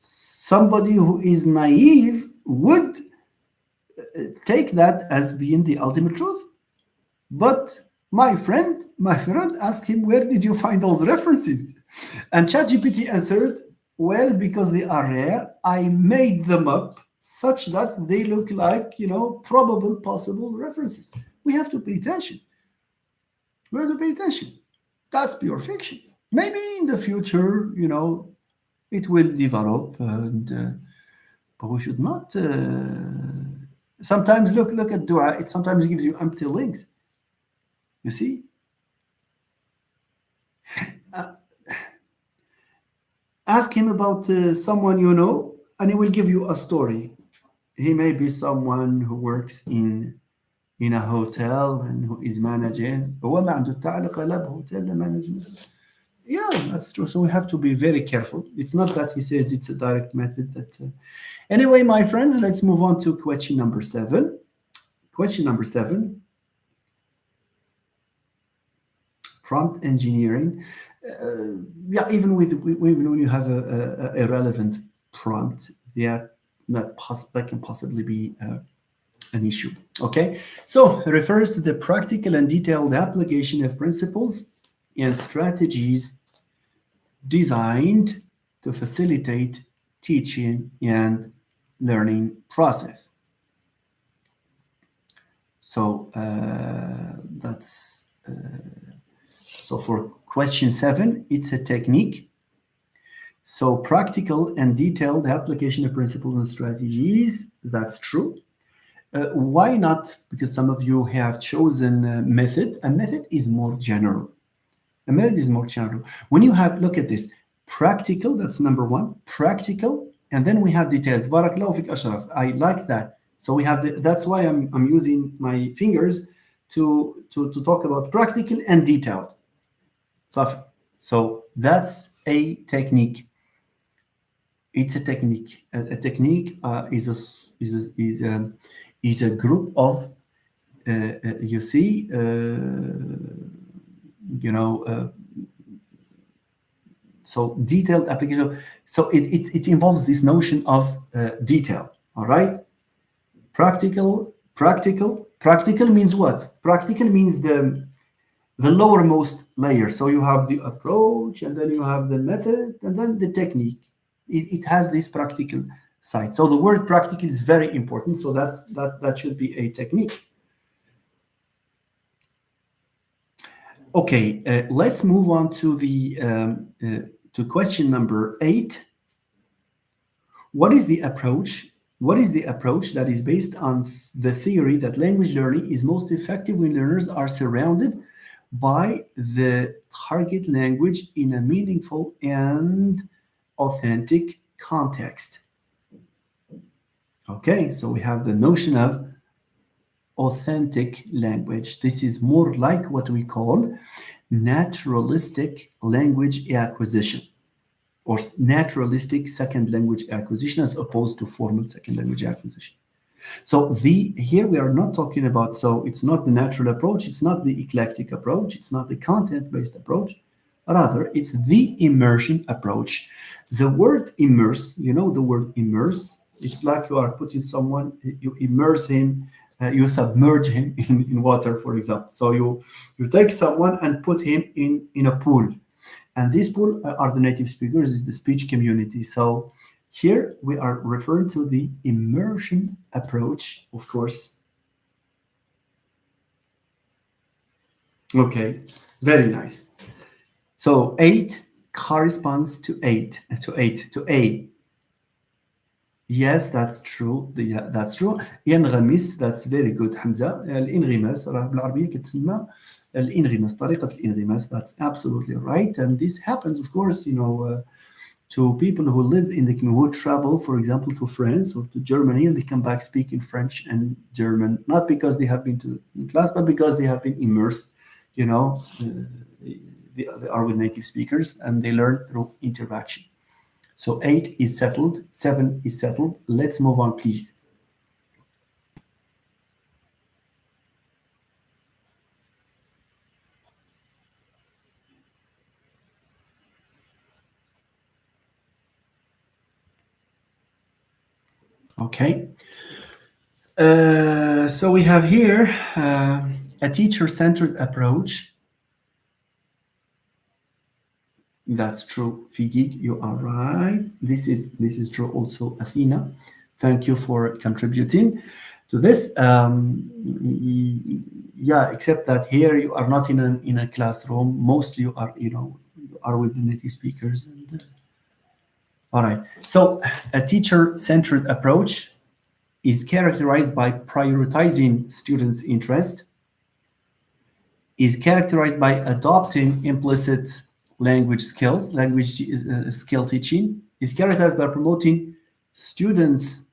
Somebody who is naive would take that as being the ultimate truth. But my friend asked him, where did you find those references? And ChatGPT answered, well, because they are rare, I made them up such that they look like, probable, possible references. We have to pay attention. We have to pay attention. That's pure fiction. Maybe in the future, it will develop, but we should not. Sometimes look at Dua. It sometimes gives you empty links. You see. Ask him about someone you know, and he will give you a story. He may be someone who works in a hotel and who is managing. هو ما عنده تعلق لا بهوتيل لا management. Yeah, that's true. So we have to be very careful. It's not that he says it's a direct method. Anyway, my friends, let's move on to question number 7. Question number 7. Prompt engineering. Even when you have a irrelevant prompt, that can possibly be an issue. Okay, so it refers to the practical and detailed application of principles and strategies designed to facilitate teaching and learning process. So so for question 7, it's a technique. So practical and detailed application of principles and strategies, that's true. Why not? Because some of you have chosen a method. A method is more general. When you look at this, practical, that's number 1, practical, and then we have detailed. Barakallahu fik Ashraf. I like that. So we have that's why I'm using my fingers to talk about practical and detailed. So that's a technique. It's a technique. A technique is a group of so detailed application. So it involves this notion of detail. All right. Practical means what? Practical means the lowermost layer. So you have the approach, and then you have the method, and then the technique. It has this practical side. So the word practical is very important. So that should be a technique. Okay, let's move on to to question number 8. What is the approach? What is the approach that is based on the theory that language learning is most effective when learners are surrounded by the target language in a meaningful and authentic context? Okay, so we have the notion of authentic language. This is more like what we call naturalistic language acquisition, or naturalistic second language acquisition, as opposed to formal second language acquisition. So here we are not talking about, so it's not the natural approach, it's not the eclectic approach, it's not the content-based approach. Rather, it's the immersion approach. The word immerse, you know the word immerse? It's like you are putting someone, you immerse him, you submerge him in water, for example. So you take someone and put him in a pool. And these pool are the native speakers, the speech community. So here we are referring to the immersion approach, of course. Okay, very nice. So 8 corresponds to 8 to A. Yes, that's true. Yeah, that's true. ينغمس, that's very good, حمزة. الانغماس راه بالعربية كتسمى الانغماس، طريقة الانغماس. That's absolutely right. And this happens, of course, to people who live in the who travel, for example, to France or to Germany, and they come back speaking French and German, not because they have been to class, but because they have been immersed. You know, they are with native speakers and they learn through interaction. So 8 is settled, 7 is settled. Let's move on, please. Okay. So we have here a teacher-centered approach. That's true, Figig, you are right. This is true also, Athena. Thank you for contributing to this. Yeah, except that here you are not in a classroom. Mostly you are, you are with the native speakers. And, all right. So a teacher-centered approach is characterized by prioritizing students' interest, is characterized by adopting implicit language skill teaching, is characterized by promoting students'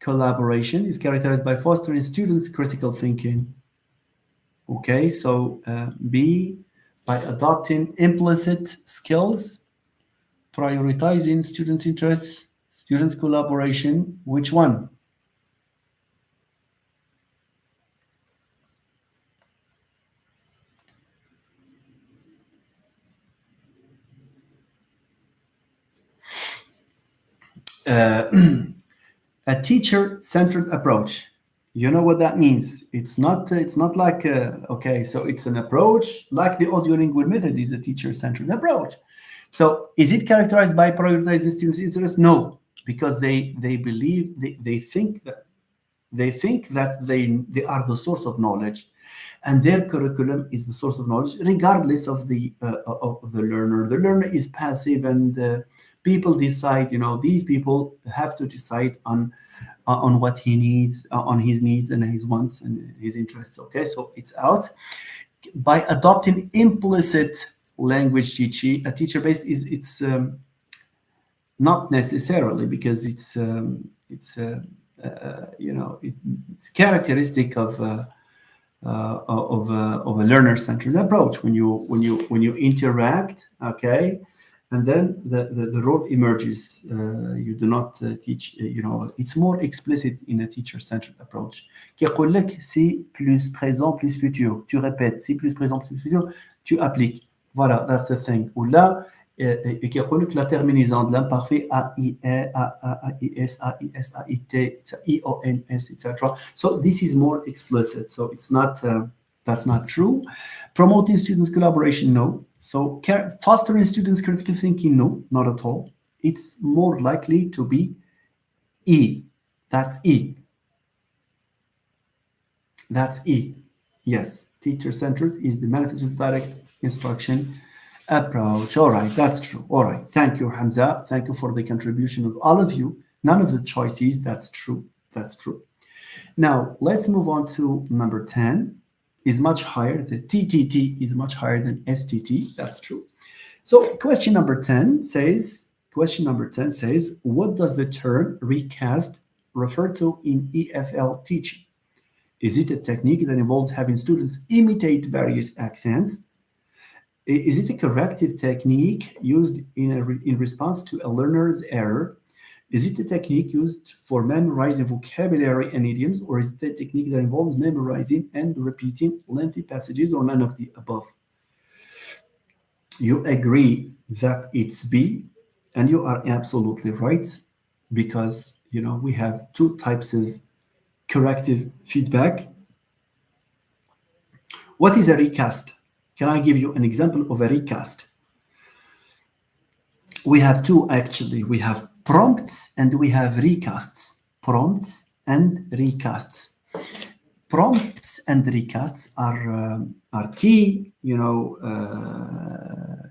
collaboration, is characterized by fostering students' critical thinking. Okay, so B, by adopting implicit skills, prioritizing students' interests, students' collaboration. Which one? A teacher-centered approach. You know what that means? It's not like okay, so it's an approach like the audio-lingual method is a teacher-centered approach. So is it characterized by prioritizing students' interests? No, because they believe they think that they are the source of knowledge, and their curriculum is the source of knowledge, regardless of the learner. The learner is passive, and people decide. These people have to decide on what he needs, on his needs and his wants and his interests. Okay, so it's out by adopting implicit language teaching. A teacher-based is not necessarily, because it's characteristic of a learner-centered approach when you interact. Okay, and then the role emerges. You do not teach. It's more explicit in a teacher-centered approach. كيقول لك si plus présent plus futur. Tu répètes si plus présent plus futur. Tu appliques. Voilà, that's the thing. Ou là, كيقول لك la terminaison de l'imparfait AIE, AIS, AIS, AIT, it's IONS, etc. So this is more explicit. So it's not. That's not true. Promoting students' collaboration, no. So fostering students' critical thinking, no, not at all. It's more likely to be E. That's E. That's E. Yes, teacher-centered is the manifesto of direct instruction approach. All right, that's true. All right, thank you, Hamza. Thank you for the contribution of all of you. None of the choices, that's true. That's true. Now, let's move on to number 10. Is much higher. The TTT is much higher than STT. That's true. So question number 10 says, what does the term recast refer to in EFL teaching? Is it a technique that involves having students imitate various accents? Is it a corrective technique used in response to a learner's error? Is it a technique used for memorizing vocabulary and idioms, or is it a technique that involves memorizing and repeating lengthy passages, or none of the above? You agree that it's B, and you are absolutely right, because we have two types of corrective feedback. What is a recast? Can I give you an example of a recast? We have two, actually. We have prompts and we have recasts. Prompts and recasts. Prompts and recasts are key,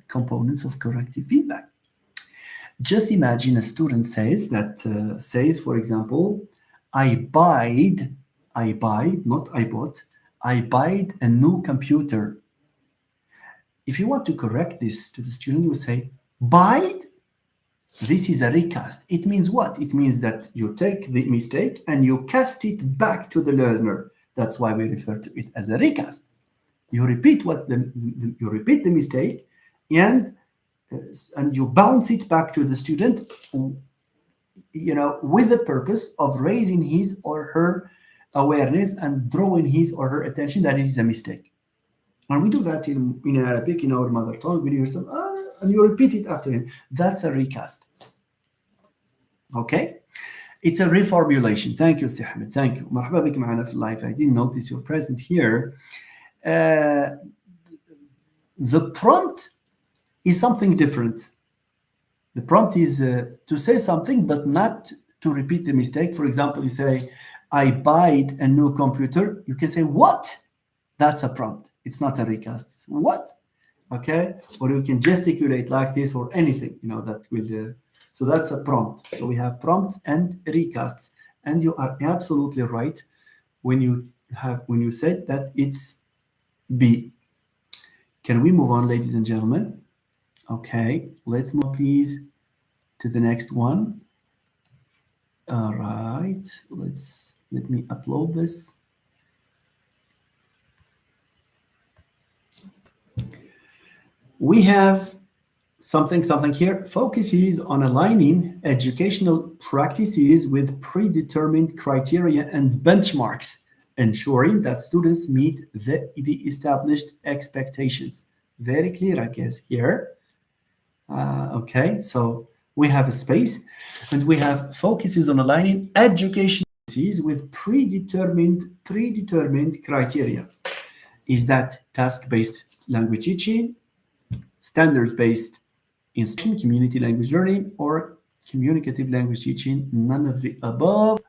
components of corrective feedback. Just imagine a student says, for example, not I bought, I bought a new computer. If you want to correct this to the student, you say, buy. This is a recast. It means what? It means that you take the mistake and you cast it back to the learner. That's why we refer to it as a recast. You repeat you repeat the mistake, and you bounce it back to the student, with the purpose of raising his or her awareness and drawing his or her attention that it is a mistake. And we do that in Arabic, in our mother tongue. We hear some, and you repeat it after him. That's a recast. Okay? It's a reformulation. Thank you, Sihmed. Thank you. مرحبا بك معنا في اللايف. I didn't notice your presence here. The prompt is something different. The prompt is to say something, but not to repeat the mistake. For example, you say, I bought a new computer. You can say, what? That's a prompt. It's not a recast. It's what? Okay? Or you can gesticulate like this or anything, that will... so that's a prompt. So we have prompts and recasts. And you are absolutely right when you said that it's B. Can we move on, ladies and gentlemen? Okay, let's move, please, to the next one. All right, let me upload this. We have something here. Focuses on aligning educational practices with predetermined criteria and benchmarks, ensuring that students meet the established expectations. Very clear, I guess, here. Okay, so we have a space, and we have focuses on aligning education with predetermined criteria. Is that task-based language teaching, standards-based instruction, community language learning, or communicative language teaching? None of the above.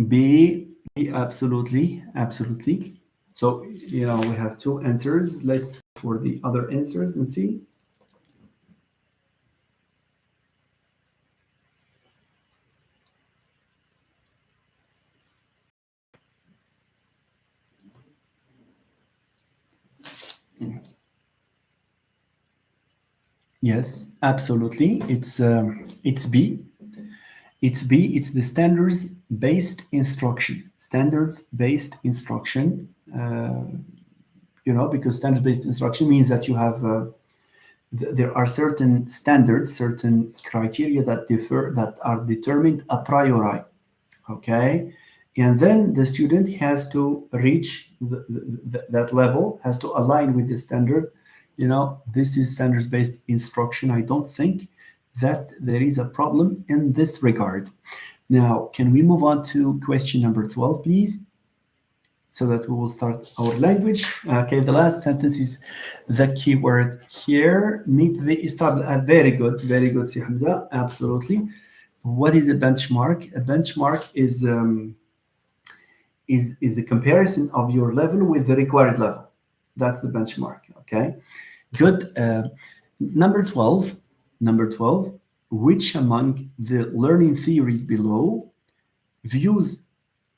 B, absolutely. So, we have two answers. Let's for the other answers and see. Yes, absolutely. It's B. It's B. It's the standards-based instruction. Standards-based instruction. Because standards-based instruction means that you have there are certain standards, certain criteria that are determined a priori. Okay, and then the student has to reach that level, has to align with the standard. This is standards-based instruction. I don't think that there is a problem in this regard. Now, can we move on to question number 12, please? So that we will start our language. Okay, the last sentence is the keyword here. Meet the established. Very good, Si Hamza. Absolutely. What is a benchmark? A benchmark is the comparison of your level with the required level. That's the benchmark. Okay, good. Number 12. Which among the learning theories below views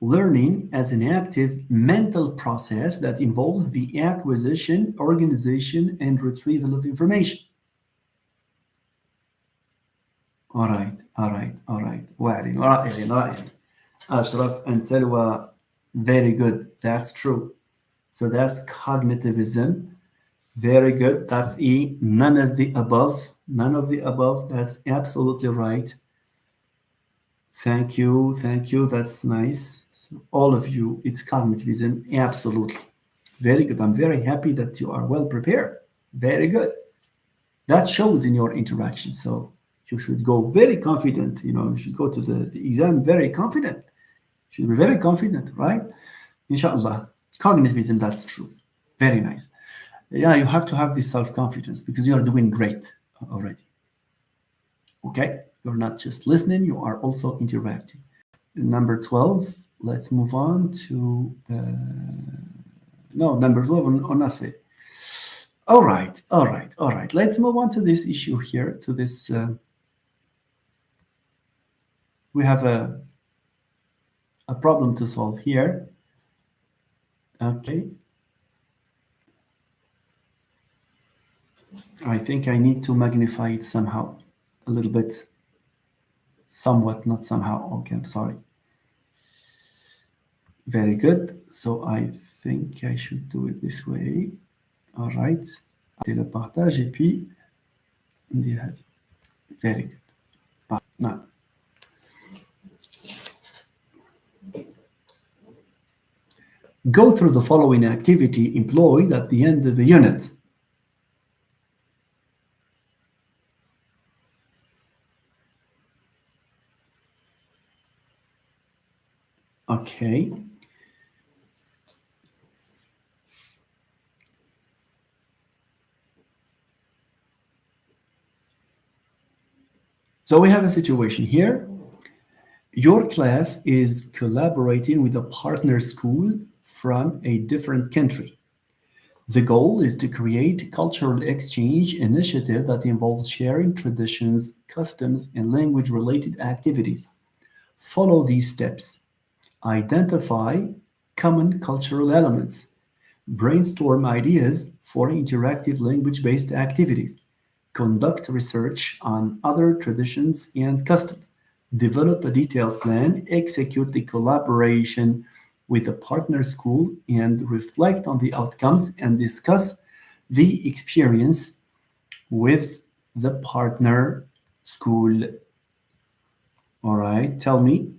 learning as an active mental process that involves the acquisition, organization, and retrieval of information? All right. Ashraf and Selwa, very good. That's true. So that's cognitivism. Very good. That's E. None of the above. That's absolutely right. Thank you. That's nice. So all of you, it's cognitivism. Absolutely. Very good. I'm very happy that you are well prepared. Very good. That shows in your interaction. So you should go very confident. You should go to the exam very confident. You should be very confident, right? Inshallah. Cognitivism, that's true. Very nice. Yeah, you have to have this self-confidence because you are doing great already. Okay? You're not just listening, you are also interacting. Number 12, let's move on to, no, number 12 on nothing. All right. Let's move on to this issue here, to this, we have a problem to solve here. Okay. I think I need to magnify it somehow, a little bit, somewhat, not somehow. Okay, I'm sorry. Very good. So I think I should do it this way. All right. Le partage et puis ندير هذه. Very good. Now. Go through the following activity employed at the end of the unit. Okay. So we have a situation here. Your class is collaborating with a partner school from a different country. The goal is to create a cultural exchange initiative that involves sharing traditions, customs, and language-related activities. Follow these steps. Identify common cultural elements. Brainstorm ideas for interactive language-based activities. Conduct research on other traditions and customs. Develop a detailed plan. Execute the collaboration with the partner school and reflect on the outcomes and discuss the experience with the partner school. All right, tell me.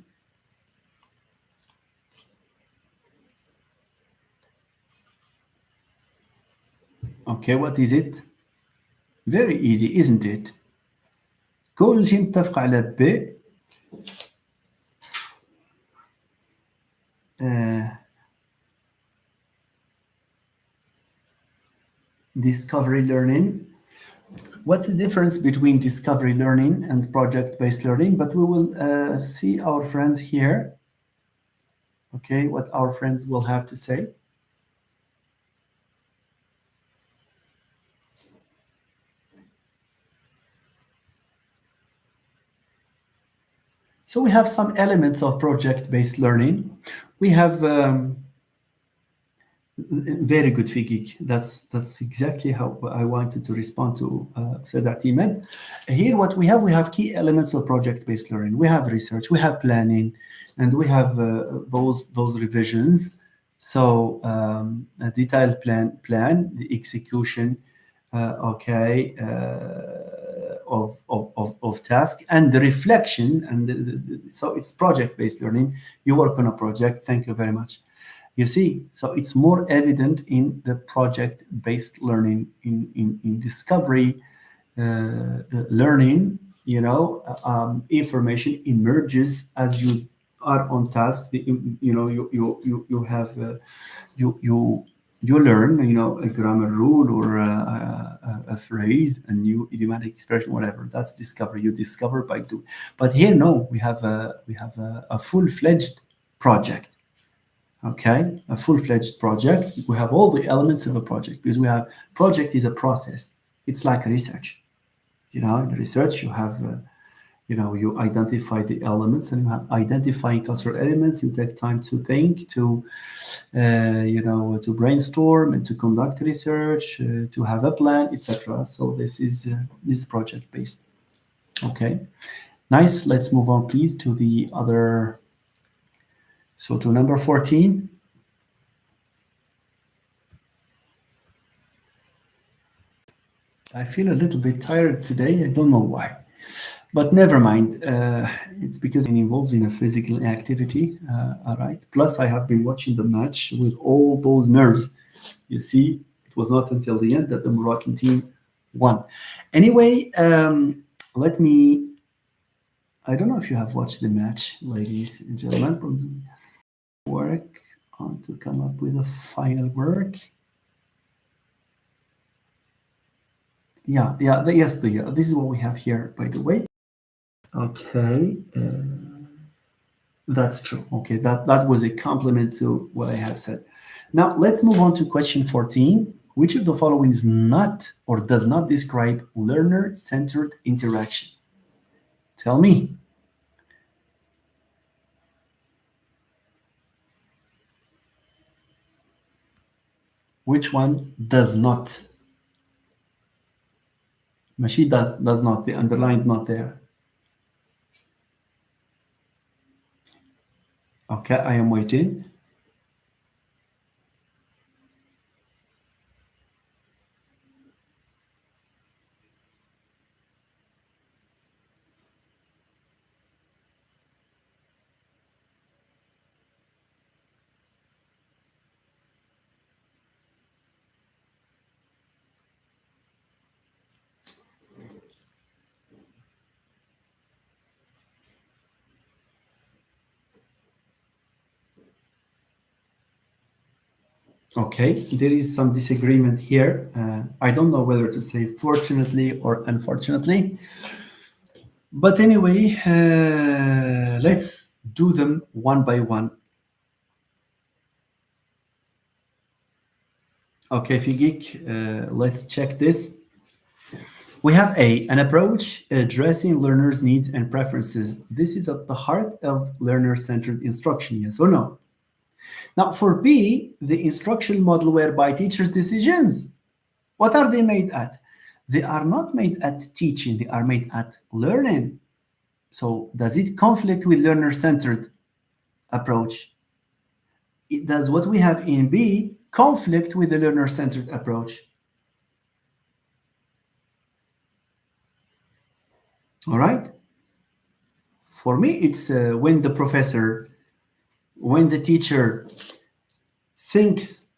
Okay, what is it? Very easy, isn't it? كل شيء متفق على ب discovery learning. What's the difference between discovery learning and project-based learning? But we will see our friends here. Okay, what our friends will have to say. So we have some elements of project-based learning. We have very good, Fikik. That's exactly how I wanted to respond to Sadat Ahmed. Here, what we have key elements of project-based learning. We have research, we have planning, and we have those revisions. So a detailed plan, the execution, of task, and the reflection, and so it's project-based learning. You work on a project. Thank you very much. You see, so it's more evident in the project-based learning. In discovery learning, information emerges as you are on task. You learn, a grammar rule or a phrase, a new idiomatic expression, whatever. That's discovery. You discover by doing. But here, no, we have a full-fledged project. Okay, a full-fledged project. We have all the elements of a project because we have project is a process. It's like research. In research, you have, you identify the elements, and you have identifying cultural elements. You take time to think, to brainstorm and to conduct research, to have a plan, etc. So this is project-based. Okay, nice. Let's move on, please, to the other. So to number 14. I feel a little bit tired today. I don't know why, but never mind. It's because I'm involved in a physical activity. All right. Plus, I have been watching the match with all those nerves. You see, it was not until the end that the Moroccan team won. Anyway, let me. I don't know if you have watched the match, ladies and gentlemen. Work on to come up with a final work. Yeah, yes, this is what we have here, by the way. Okay, that's true. Okay, that was a compliment to what I have said. Now let's move on to question 14. Which of the following is not or does not describe learner-centered interaction? Tell me. Which one does not? Mashi does not. The underlined not there. Okay, I am waiting. Okay, there is some disagreement here. I don't know whether to say fortunately or unfortunately. But anyway, let's do them one by one. Okay, if you geek, let's check this. We have an approach addressing learners' needs and preferences. This is at the heart of learner-centered instruction, yes or no? Now, for B, the instructional model whereby teachers' decisions, what are they made at? They are not made at teaching, they are made at learning. So does it conflict with learner-centered approach? Does what we have in B conflict with the learner-centered approach? All right. For me, it's when the teacher thinks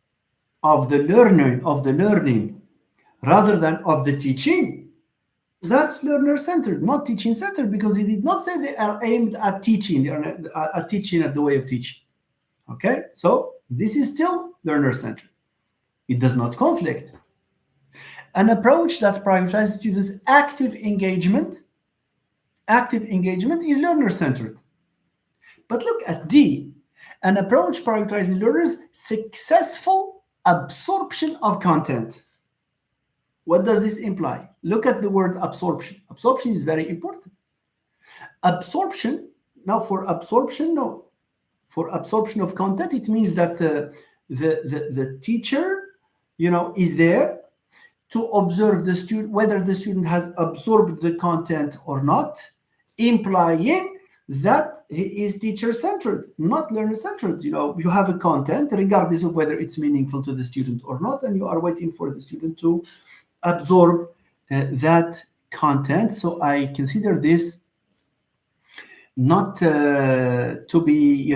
of the learning rather than of the teaching, that's learner-centered, not teaching-centered, because he did not say they are aimed at teaching, they are at teaching at the way of teaching. Okay, so this is still learner-centered. It does not conflict. An approach that prioritizes students' active engagement is learner-centered. But look at D. An approach prioritizing learners' successful absorption of content. What does this imply? Look at the word absorption. Absorption is very important. Absorption, now for absorption, no. For absorption of content, it means that the teacher, is there to observe the student, whether the student has absorbed the content or not, implying that he is teacher-centered, not learner-centered. You have a content, regardless of whether it's meaningful to the student or not, and you are waiting for the student to absorb that content. So I consider this not to be,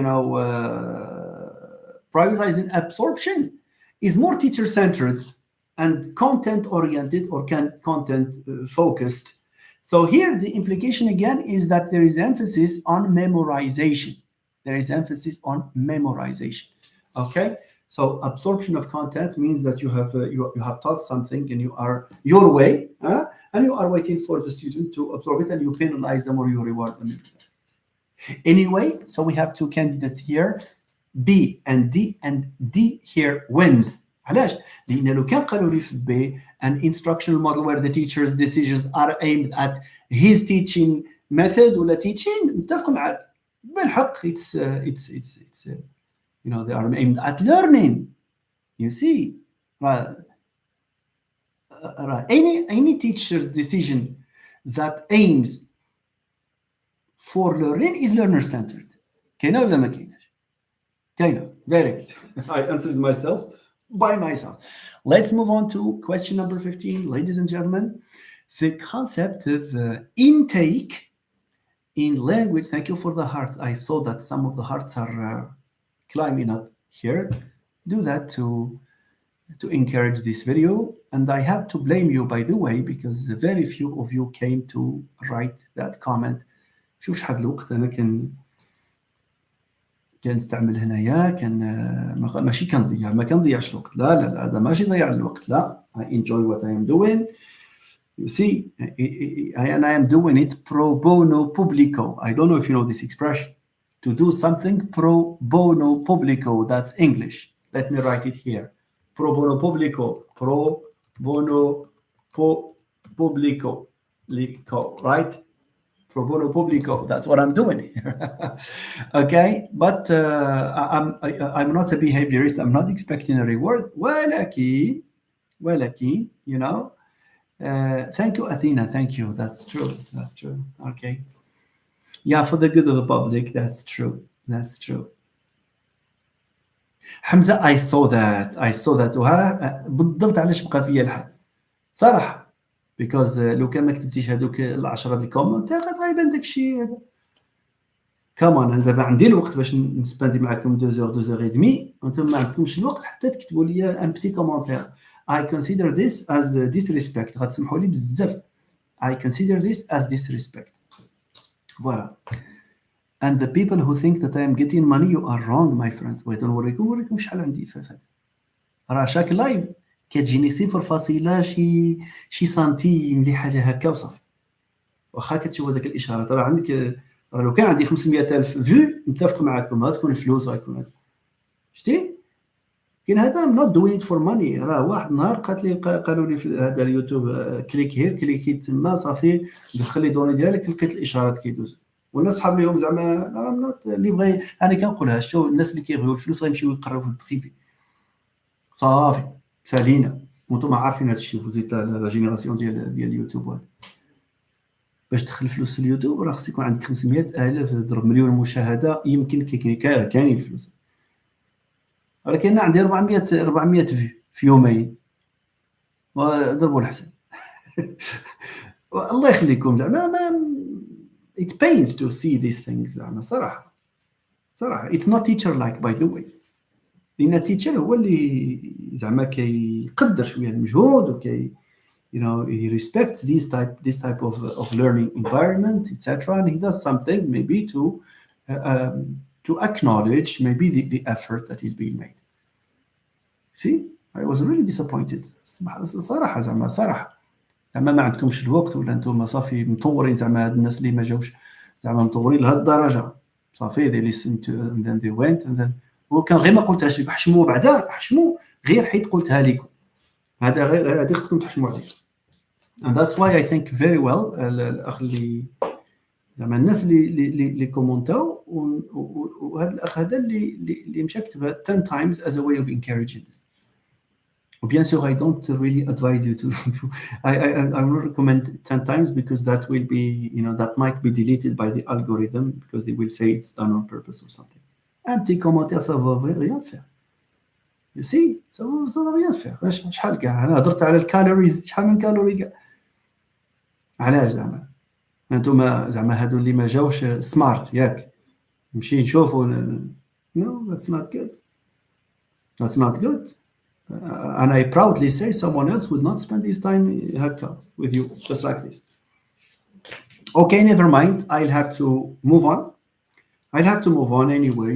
prioritizing absorption is more teacher-centered and content-oriented or content-focused. So here the implication again is that there is emphasis on memorization. Okay, so absorption of content means that you have taught something and you are your way, and you are waiting for the student to absorb it, and you penalize them or you reward them. Anyway, so we have two candidates here, B and D, and D here wins. علاش؟ لأن لو كان قالوا لي في B an instructional model where the teacher's decisions are aimed at his teaching method ولا teaching، متفق معك بالحق. It's they are aimed at learning. You see, any teacher's decision that aims for learning is learner-centered. كاينه ولا ما كايناش؟ كاينه. Very good. I answered myself by myself. Let's move on to question number 15, ladies and gentlemen. The concept of intake in language. Thank you for the hearts. I saw that some of the hearts are climbing up here. Do that to to encourage this video, and I have to blame you by the way because very few of you came to write that comment. شوف شحال الوقت انا كنستعمل هنايا ماشي كنضيع، ما كنضيعش الوقت، لا لا لا، هذا ماشي ضياع الوقت، لا. I enjoy what I am doing. You see, and I am doing it pro bono publico. I don't know if you know this expression. To do something pro bono publico, that's English. Let me write it here. Pro bono publico. Pro bono publico. Right? Pro bono publico. That's what I'm doing here. Okay? But I'm not a behaviorist. I'm not expecting a reward. ولكن, you know. Thank you, Athena. Thank you. That's true. That's true. Okay. Yeah, for the good of the public. That's true. That's true. Hamza, I saw that. وها بالضبط علاش بقى فيا الحال صراحة. Because لو كان ما كتبتيش هذوك ال10 ديال الكومنتات غيبان داكشي هذا. كمان انا دابا عندي الوقت باش نسباندي معكم 2 heures et demie، وانتم ما عندكمش الوقت حتى تكتبوا لي ان بتي كومونتير. I consider this as disrespect. غتسمحوا لي بزاف. I consider this as disrespect. Voilà. And the people who think that I am getting money, you are wrong, my friends. بغيت نوريكم شحال عندي في هذا. راه شاك لايف كتجيني 0 شي سنتيم لي حاجه هكا وصافي. واخا كتشوفوا داك الاشارات راه عندك، راه لو كان عندي 500,000 فيو متفق معكم غتكون الفلوس غيكون هذا. شتي كاين هذا I'm not doing it for money. راه واحد النهار قالوا لي في هذا اليوتيوب كليك هير، كليكيت تما صافي دخل لي دوني ديالك لقيت الاشارات كيدوز. والناس صحاب ليهم زعما اللي بغى، انا كنقولها شتو الناس اللي كيبغيو الفلوس غيمشيو يقراو في البريفي صافي سالينا. وانتم عارفين هذا الشيء، وزيت لا جينيراسيون ديال اليوتيوب هذا. باش تدخل فلوس في اليوتيوب راه خص يكون عندك 500,000 ضرب مليون مشاهده، يمكن كاين الفلوس. ولكن انا عندي 400 في يومين وضربوا الحسن. الله يخليكم زعما it pains to see these things زعما صراحه it's not teacher like by the way. لان التيتشر هو اللي زعما كيقدر شويه المجهود وكي you know he respects this type of learning environment, etc. and he does something maybe to acknowledge maybe the effort that is being made. See, I was really disappointed صراحه صراحه ما عندكمش الوقت، ولا انتم صافي مطورين زعما هاد الناس اللي ما جاوش زعما مطورين لهاد الدرجه صافي they listened to and then they went and then وكان غير ما قلتهاش لكم حشموا بعدا حشموا غير حيت قلتها لكم. هذا غير هذه خصكم تحشموا عليه. and that's why I think very well الاخ اللي زعما الناس اللي كومونتاو، وهذا الاخ هذا اللي مشى كتب 10 times as a way of encouraging this. وبيان سور I don't really advise you to I will recommend 10 times because that will be, you know, that might be deleted by the algorithm because they will say it's done on purpose or something. Un petit commentaire ça va rien faire. You see, ça va rien faire. شحال كاع انا هضرت على الكالوريز، شحال من كالوري كاع. علاش زعما انتم زعما هادو اللي ما جاوش سمارت ياك نمشي نشوفوا. No, that's not good. That's not good. And I proudly say someone else would not spend his time with you just like this. Okay, never mind. I'll have to move on anyway.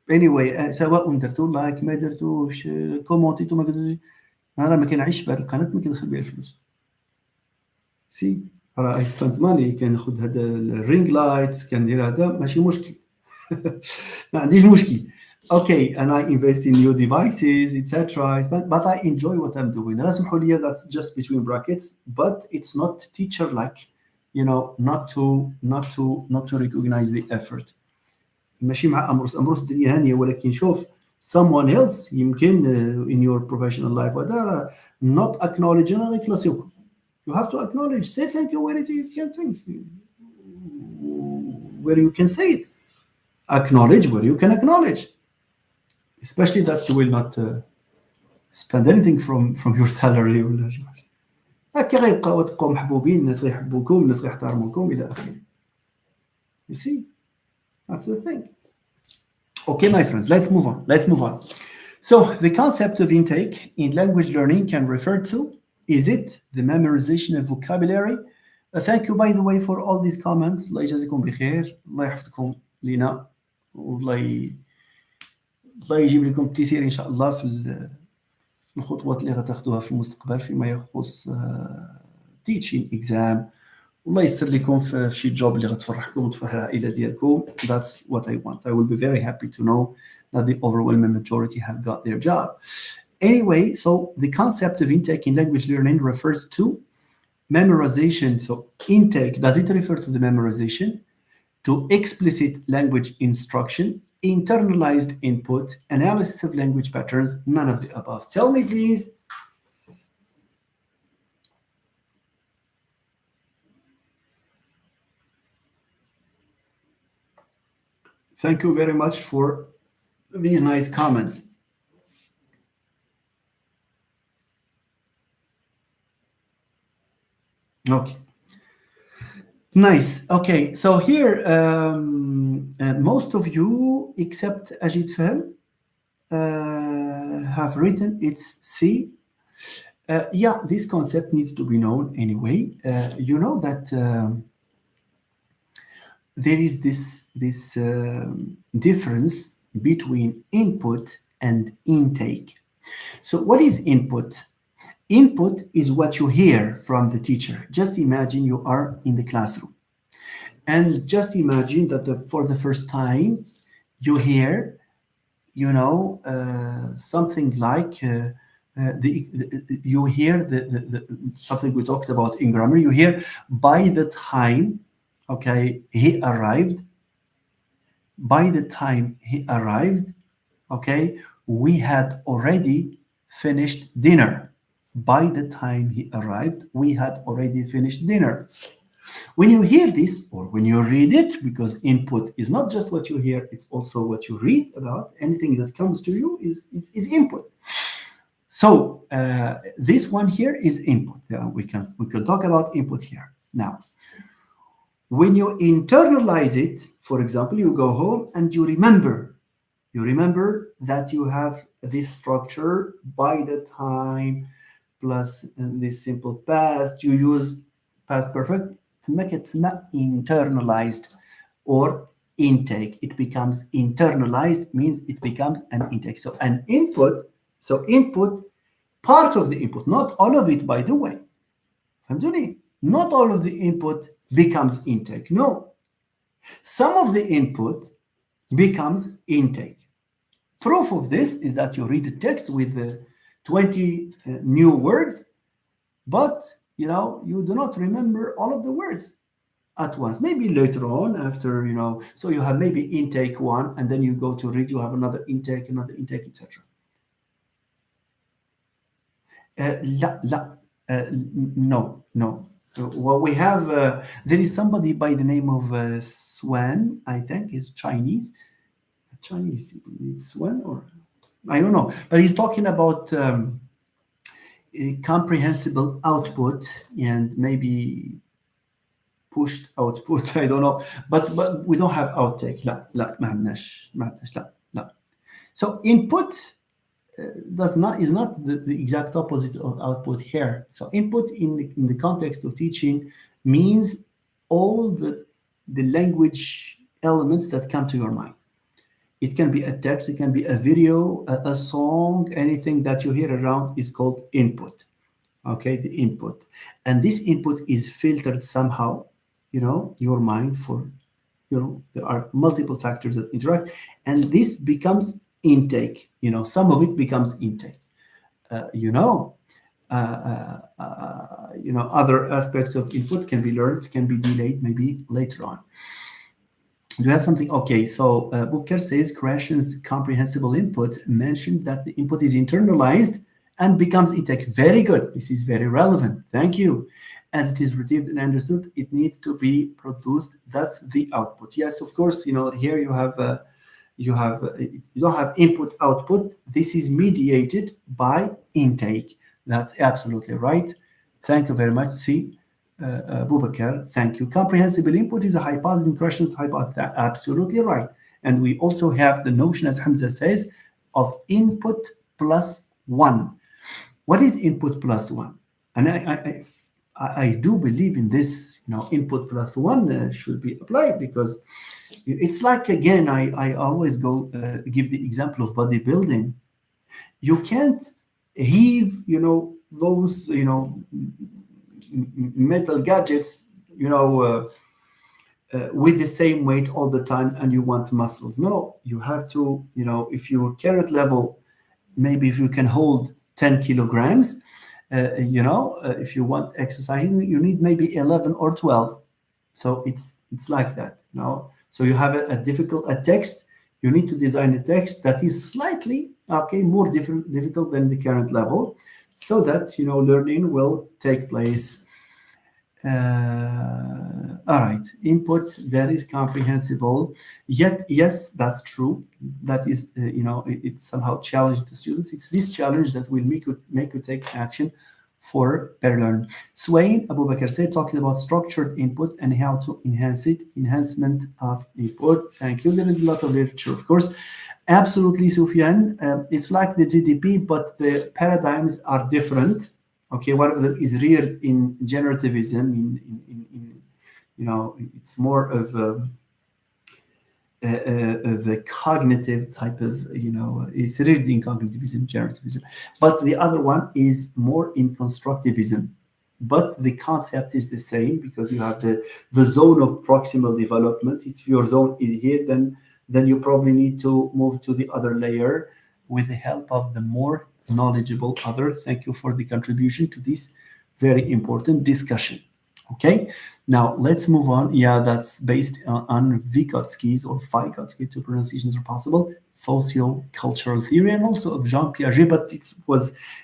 Anyway, سواء درتو لايك ما درتوش كومونتيتو ما قلتوش، انا ما كنعيش بهذه القناه ما كندخل بها الفلوس. سي راه I spent money كناخذ هذا الرينج لايتس كندير هذا ماشي مشكل. ما عنديش مشكل. Okay, and I invest in new devices, etc. But I enjoy what I'm doing. اسمحوا لي that's just between brackets, but it's not teacher-like, you know, not to recognize the effort. ماشي مع أمروس الدنيا هانية، ولكن شوف someone else يمكن in your professional life وهذا not acknowledge أنا غير كلاسيوكم. You have to acknowledge, say thank you where you can think, where you can say it. Acknowledge where you can acknowledge. Especially that you will not spend anything from your salary ولا شي حاجه هكا غيبقاو محبوبين، الناس غيحبوكم، الناس غيحترموكم الى اخره. You see, that's the thing. Okay, my friends, let's move on. So the concept of intake in language learning can refer to, is it the memorization of vocabulary? Thank you by the way for all these comments. الله يجازيكم بخير، الله يحفظكم لينا، والله الله يجيب لكم التيسير ان شاء الله في الخطوات اللي غتاخذوها في المستقبل فيما يخص teaching exam، والله يسر لكم في شي جوب اللي غتفرحكم وتفرح العائله ديالكم. That's what I want. I will be very happy to know that the overwhelming majority have got their job. Anyway, so the concept of intake in language learning refers to memorization. So intake, does it refer to the memorization, to explicit language instruction, internalized input, analysis of language patterns, none of the above? Tell me, please. Thank you very much for these nice comments. Okay. Nice. Okay, so here, most of you, except Ajid Fahm, have written it's C. Yeah, this concept needs to be known anyway. You know that there is this difference between input and intake. So what is input? Input is what you hear from the teacher. Just imagine you are in the classroom. And just imagine that for the first time, you hear, you know, something like, you hear something we talked about in grammar. You hear, by the time, okay, he arrived, by the time he arrived, okay, we had already finished dinner. By the time he arrived, we had already finished dinner. When you hear this, or when you read it, because input is not just what you hear, it's also what you read about. Anything that comes to you is input. So this one here is input. We can talk about input here. Now, when you internalize it, for example, you go home and you remember that you have this structure by the time plus this simple past. You use past perfect to make it not internalized or intake. It becomes internalized, means it becomes an intake. So an input, part of the input, not all of it, by the way. فهمتوني؟ Not all of the input becomes intake. No. Some of the input becomes intake. Proof of this is that you read a text with 20 new words, but you know, you do not remember all of the words at once. Maybe later on, after, you know, so you have maybe intake one, and then you go to read, you have another intake, etc. No. Well, we have, there is somebody by the name of Swan, I think is Chinese, it's Swan, or I don't know, but he's talking about a comprehensible output and maybe pushed output. I don't know, but we don't have outtake. لا ما عندناش لا. So input is not the exact opposite of output here. So input in the context of teaching means all the language elements that come to your mind. It can be a text, it can be a video, a song, anything that you hear around is called input. Okay, the input. And this input is filtered somehow, you know, your mind for, you know, there are multiple factors that interact, and this becomes intake. You know, some of it becomes intake. Other aspects of input can be learned, can be delayed, maybe later on. Do you have something? Okay, so Booker says Creation's comprehensible input mentioned that the input is internalized and becomes intake. Very good. This is very relevant. Thank you. As it is received and understood, it needs to be produced. That's the output. Yes, of course. You know, here you don't have input output. This is mediated by intake. That's absolutely right. Thank you very much. See. Bubakar, thank you. Comprehensible input is a hypothesis in Creation's hypothesis. Absolutely right. And we also have the notion, as Hamza says, of input plus one. What is input plus one? And I do believe in this, input plus one should be applied, because it's like, again, I always give the example of bodybuilding. You can't heave, those, metal gadgets, with the same weight all the time, and you want muscles. No, you have to, if your carrot level, maybe if you can hold 10 kilograms, if you want exercise, you need maybe 11 or 12. So it's like that. So you have a text. You need to design a text that is slightly more difficult than the current level, so that learning will take place. All right, input that is comprehensible. Yet, yes, that's true. That is, it's somehow challenging to students. It's this challenge that will make you take action for better learning. Swain Abu Bakr said, talking about structured input and how to enhance it. Enhancement of input. Thank you. There is a lot of literature, of course. Absolutely, Sufyan. It's like the GDP, but the paradigms are different. Okay, one of them is reared in generativism. It's more of a cognitive type of, it's reared in cognitivism, generativism. But the other one is more in constructivism. But the concept is the same, because you have the zone of proximal development. If your zone is here, then you probably need to move to the other layer with the help of the more knowledgeable other. Thank you for the contribution to this very important discussion. Okay, now let's move on. Yeah, that's based on Vygotsky's or Vygotsky, two pronunciations are possible, socio-cultural theory, and also of Jean Piaget, but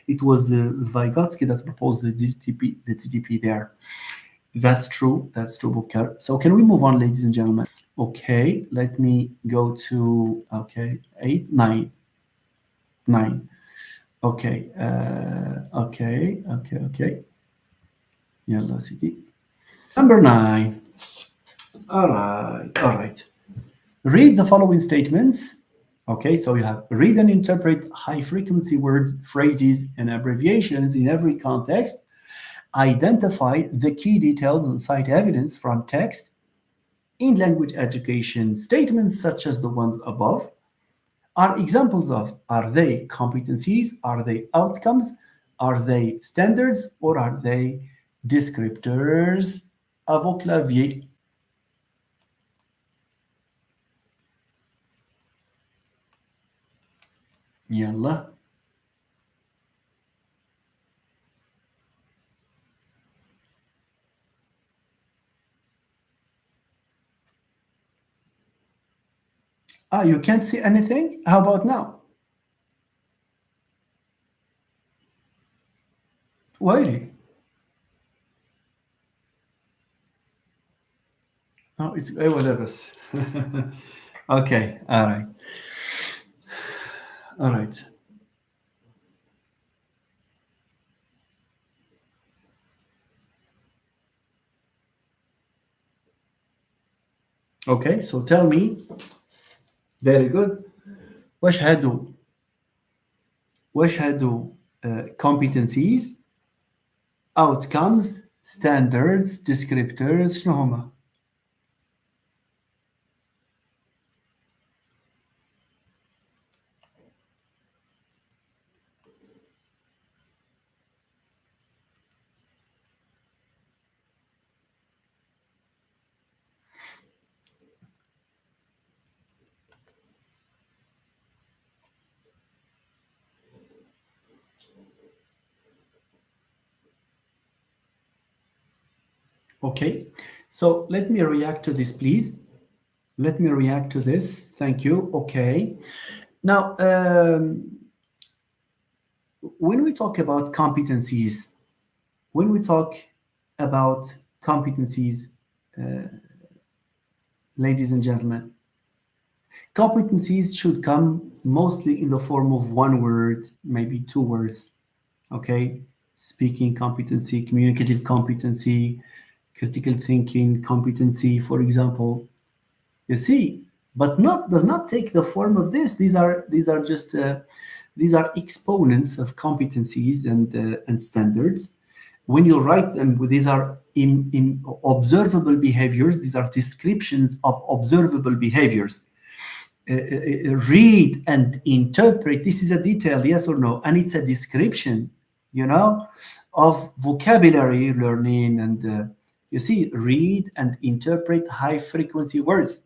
it was Vygotsky that proposed the GDP there. That's true, Bukar. So can we move on, ladies and gentlemen? Okay, let me go to, 8, 9. Okay, okay. Yalla Sidi. Number 9. All right. Read the following statements. Okay, so you have read and interpret high-frequency words, phrases, and abbreviations in every context. Identify the key details and cite evidence from text. In language education, statements such as the ones above are examples of, are they competencies, are they outcomes, are they standards, or are they descriptors? À vos claviers. Yalla. You can't see anything? How about now? Really? No, it's whatever. Okay, all right. Okay, so tell me. Very good. واشهدوا competencies, outcomes, standards, descriptors. شنو هما؟ Okay, so let me react to this, please. Let me react to this. Thank you. Okay. Now, when we talk about competencies, ladies and gentlemen, competencies should come mostly in the form of one word, maybe two words. Okay, speaking competency, communicative competency, critical thinking competency, for example. You see, but not does not take the form of this. These are just these are exponents of competencies and standards. When you write them, these are in observable behaviors. These are descriptions of observable behaviors. Read and interpret. This is a detail, yes or no? And it's a description, of vocabulary learning. And you see, read and interpret high frequency words,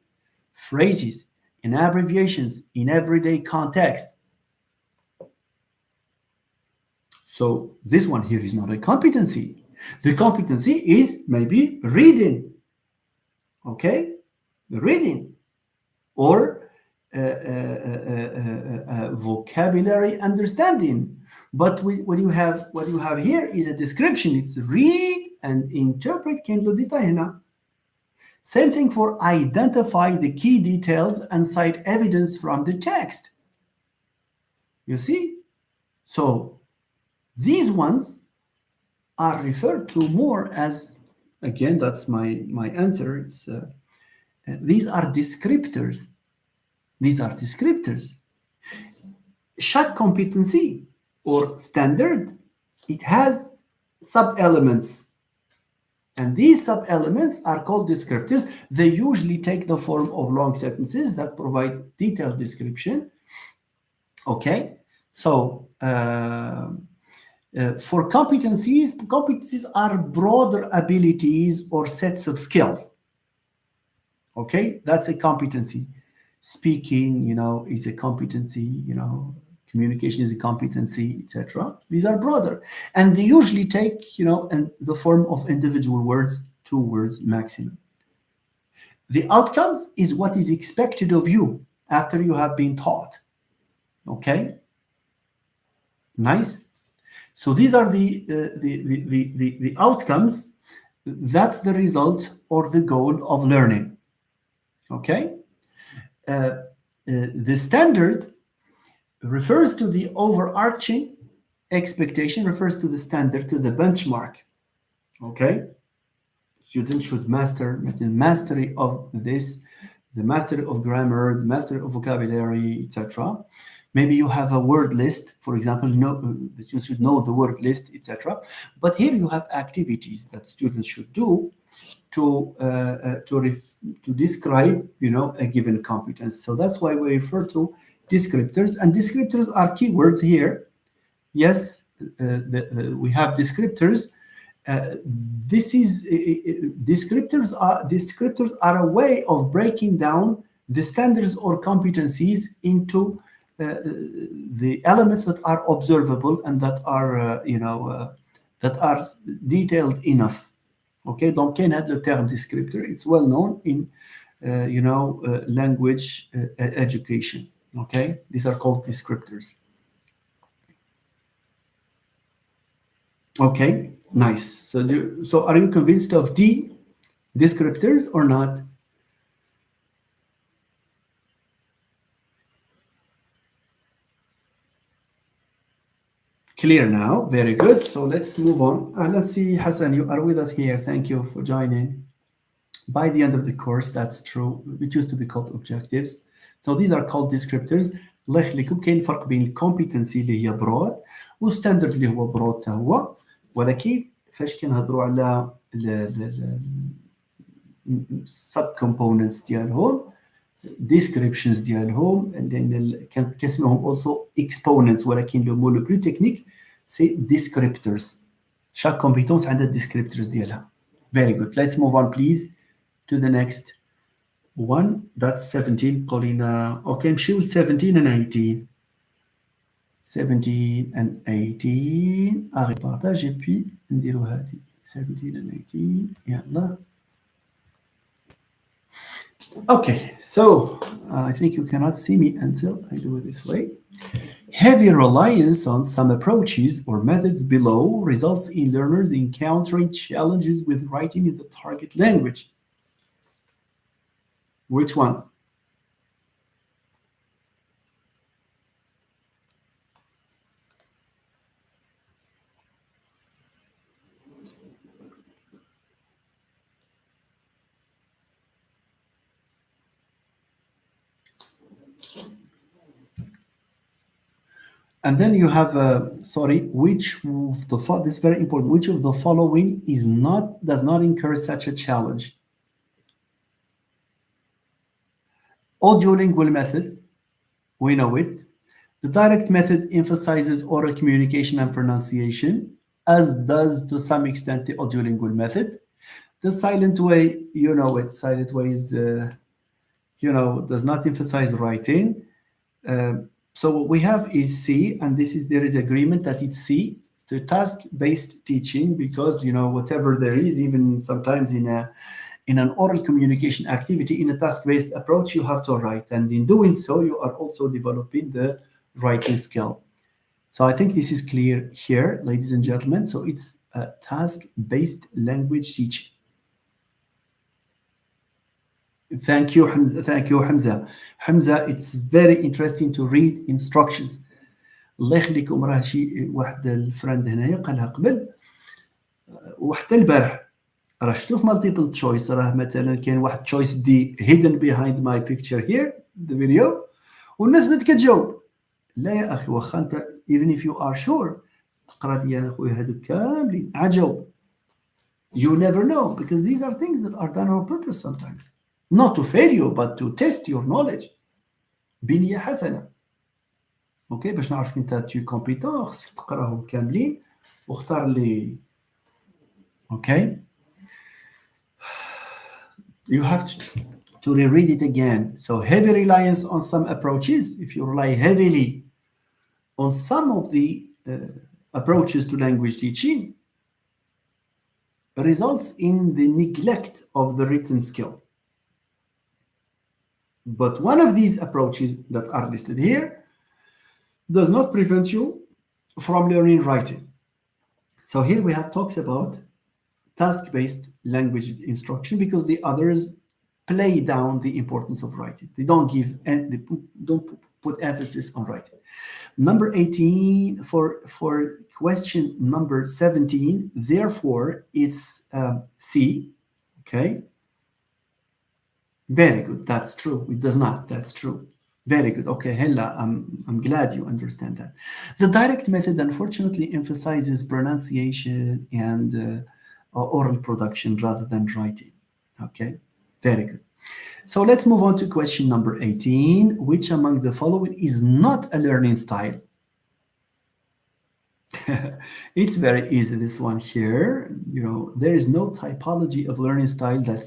phrases, and abbreviations in everyday context. So this one here is not a competency. The competency is maybe reading, okay? Reading, or vocabulary understanding. But what you have here is a description. It's read and interpret. Same thing for identify the key details and cite evidence from the text. You see? So these ones are referred to more as, again, that's my answer. It's these are descriptors. These are descriptors. Chaque competency or standard, it has sub-elements. And these sub-elements are called descriptors. They usually take the form of long sentences that provide detailed description. Okay? So, for competencies are broader abilities or sets of skills. Okay? That's a competency. Speaking, is a competency, communication is a competency, etc. These are broader. And they usually take, in the form of individual words, 2 words maximum. The outcomes is what is expected of you after you have been taught. Okay? Nice. So these are the outcomes. That's the result or the goal of learning. Okay? The standard refers to the overarching expectation, refers to the standard, to the benchmark. Okay? Students should mastery of this, the mastery of grammar, the mastery of vocabulary, etc. Maybe you have a word list, for example, the students should know the word list, etc. But here you have activities that students should do to describe, a given competence. So that's why we refer to descriptors, and descriptors are keywords here. Yes, we have descriptors. Descriptors are a way of breaking down the standards or competencies into the elements that are observable and that are that are detailed enough. Okay, donc Ken had the term descriptor. It's well known in language education. Okay, these are called descriptors. Okay, nice. So are you convinced of D, descriptors, or not? Clear now. Very good. So let's move on. Let's see, Hassan, you are with us here. Thank you for joining. By the end of the course, that's true. It used to be called objectives. So these are called descriptors. الله يخليكم كاين الفرق بين الكومبيتنسي اللي هي برود والستاندرد اللي هو برود حتى هو، ولكن فاش كنهضروا على السب كومبوننتس ديالهم descriptions ديالهم كنسميهم also exponents، ولكن لو مو لو بلو تكنيك سي descriptors. chaque compétence عندها descriptors ديالها. Very good. Let's move on please to the next one. That's 17. قولينا okay نمشيو 17 and 18. 17 and 18 اغي بارطاج et puis نديرو هذه 17 and 18 يلا. Okay, so I think you cannot see me until I do it this way. Heavy reliance on some approaches or methods below results in learners encountering challenges with writing in the target language. Which one? And then you have, which of the this is very important. Which of the following does not incur such a challenge? Audio-lingual method, we know it. The direct method emphasizes oral communication and pronunciation, as does to some extent the audio-lingual method. The silent way, you know it. Silent way is, does not emphasize writing. So what we have is C, and there is agreement that it's C. It's the task-based teaching, because whatever there is, even sometimes in an oral communication activity, in a task-based approach, you have to write, and in doing so, you are also developing the writing skill. So I think this is clear here, ladies and gentlemen. So it's a task-based language teaching. Thank you, Hamza. Thank you, Hamza. Hamza, it's very interesting to read instructions. الله يخليكم. راه شي واحد الفرند هنايا قالها قبل وحتى البارح، راه شفتو في مالتيبل تشويس، راه مثلا كاين واحد تشويس دي hidden behind my picture here the video، والناس بدات كتجاوب. لا يا اخي، واخا انت even if you are sure اقرا لي انا خويا هادو كاملين عاد جاوب. You never know, because these are things that are done on purpose sometimes. Not to fail you, but to test your knowledge. بنية حسنة. اوكي، باش نعرفك انت tu competent، خصك تقراهم كاملين واختار لي. اوكي. You have to reread it again. So heavy reliance on some approaches, if you rely heavily on some of the approaches to language teaching, results in the neglect of the written skill. But one of these approaches that are listed here does not prevent you from learning writing. So here we have talked about task-based language instruction, because the others play down the importance of writing. They don't put emphasis on writing. Number 18, for question number 17, therefore it's C. Okay. Very good. That's true. It does not. That's true. Very good. Okay, Hella, I'm glad you understand that. The direct method, unfortunately, emphasizes pronunciation and oral production rather than writing. Okay, very good. So let's move on to question number 18. Which among the following is not a learning style? It's very easy, this one here. There is no typology of learning style that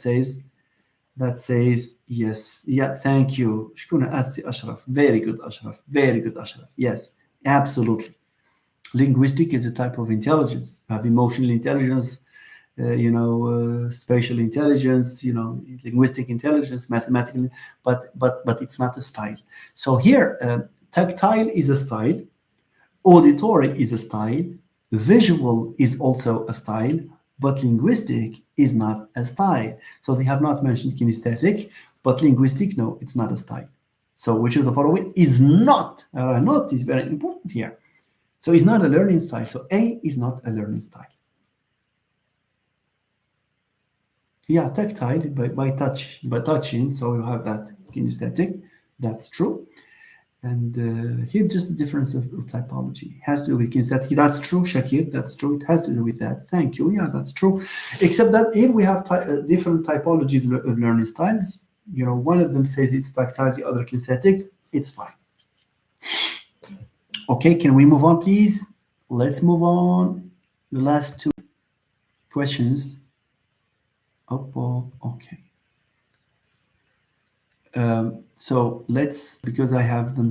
says yes. Yeah, thank you. شكون أسي أشرف. Very good, Ashraf. Very good, Ashraf. Yes, absolutely. Linguistic is a type of intelligence. You have emotional intelligence, spatial intelligence, linguistic intelligence, mathematical, but it's not a style. So here, tactile is a style, auditory is a style, visual is also a style, but linguistic is not a style. So they have not mentioned kinesthetic, but linguistic, no, it's not a style. So which of the following is not? Not is very important here. So it's not a learning style. So A is not a learning style. Yeah, tactile by touching. So you have that kinesthetic. That's true. And here just the difference of typology. It has to do with kinesthetic. That's true, Shakir. That's true. It has to do with that. Thank you. Yeah, that's true. Except that here we have different typologies of learning styles. One of them says it's tactile, the other kinesthetic. It's fine. Okay, can we move on, please? Let's move on. The last two questions. Okay. So let's, because I have them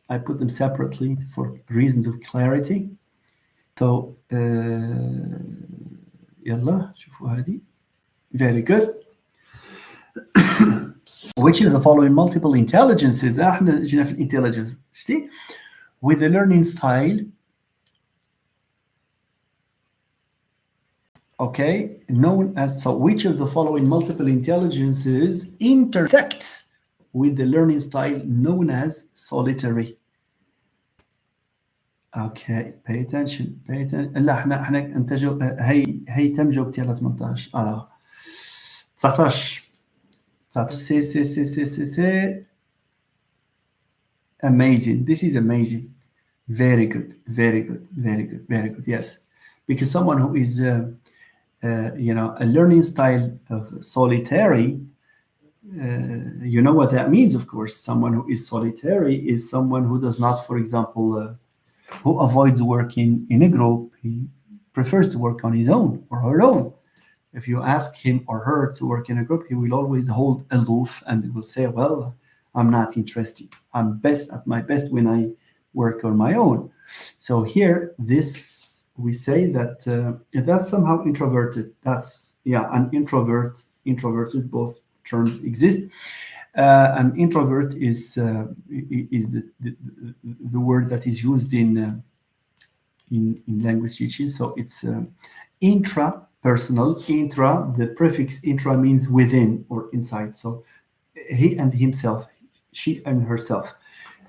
I put them separately for reasons of clarity. So يلا شوفوا هذه. Very good. Which of the following multiple intelligences احنا جينا في intelligence شتي with a learning style, okay, known as, so which of the following multiple intelligences intersects with the learning style known as solitary? Okay, pay attention. لا احنا انت هي تم جاوبتي على 18 على 19 سي amazing. This is amazing. Very good, very good, very good, very good. Yes, because someone who is, a learning style of solitary, you know what that means, of course. Someone who is solitary is someone who does not, for example, who avoids working in a group. He prefers to work on his own or her own. If you ask him or her to work in a group, he will always hold aloof and he will say, "Well, I'm not interested. I'm best at my best when I work on my own." So here, this we say that that's somehow introverted. That's an introverted. Both terms exist. An introvert is the word that is used in language teaching. So it's intra-personal. Intra, the prefix intra means within or inside. So he and himself, she and herself.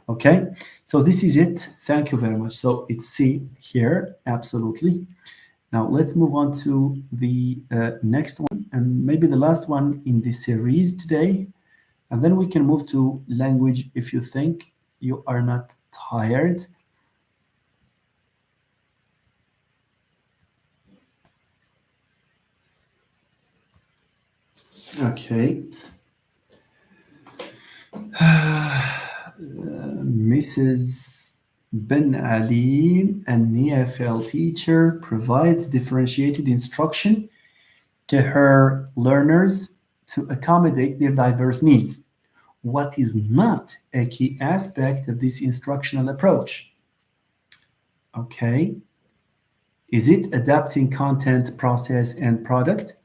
Okay, so this is it. Thank you very much. So it's C here, absolutely. Now let's move on to the next one, and maybe the last one in this series today. And then we can move to language if you think you are not tired. Okay. Mrs. Ben Ali, a NEFL teacher, provides differentiated instruction to her learners to accommodate their diverse needs. What is not a key aspect of this instructional approach? Okay. Is it adapting content, process, and product,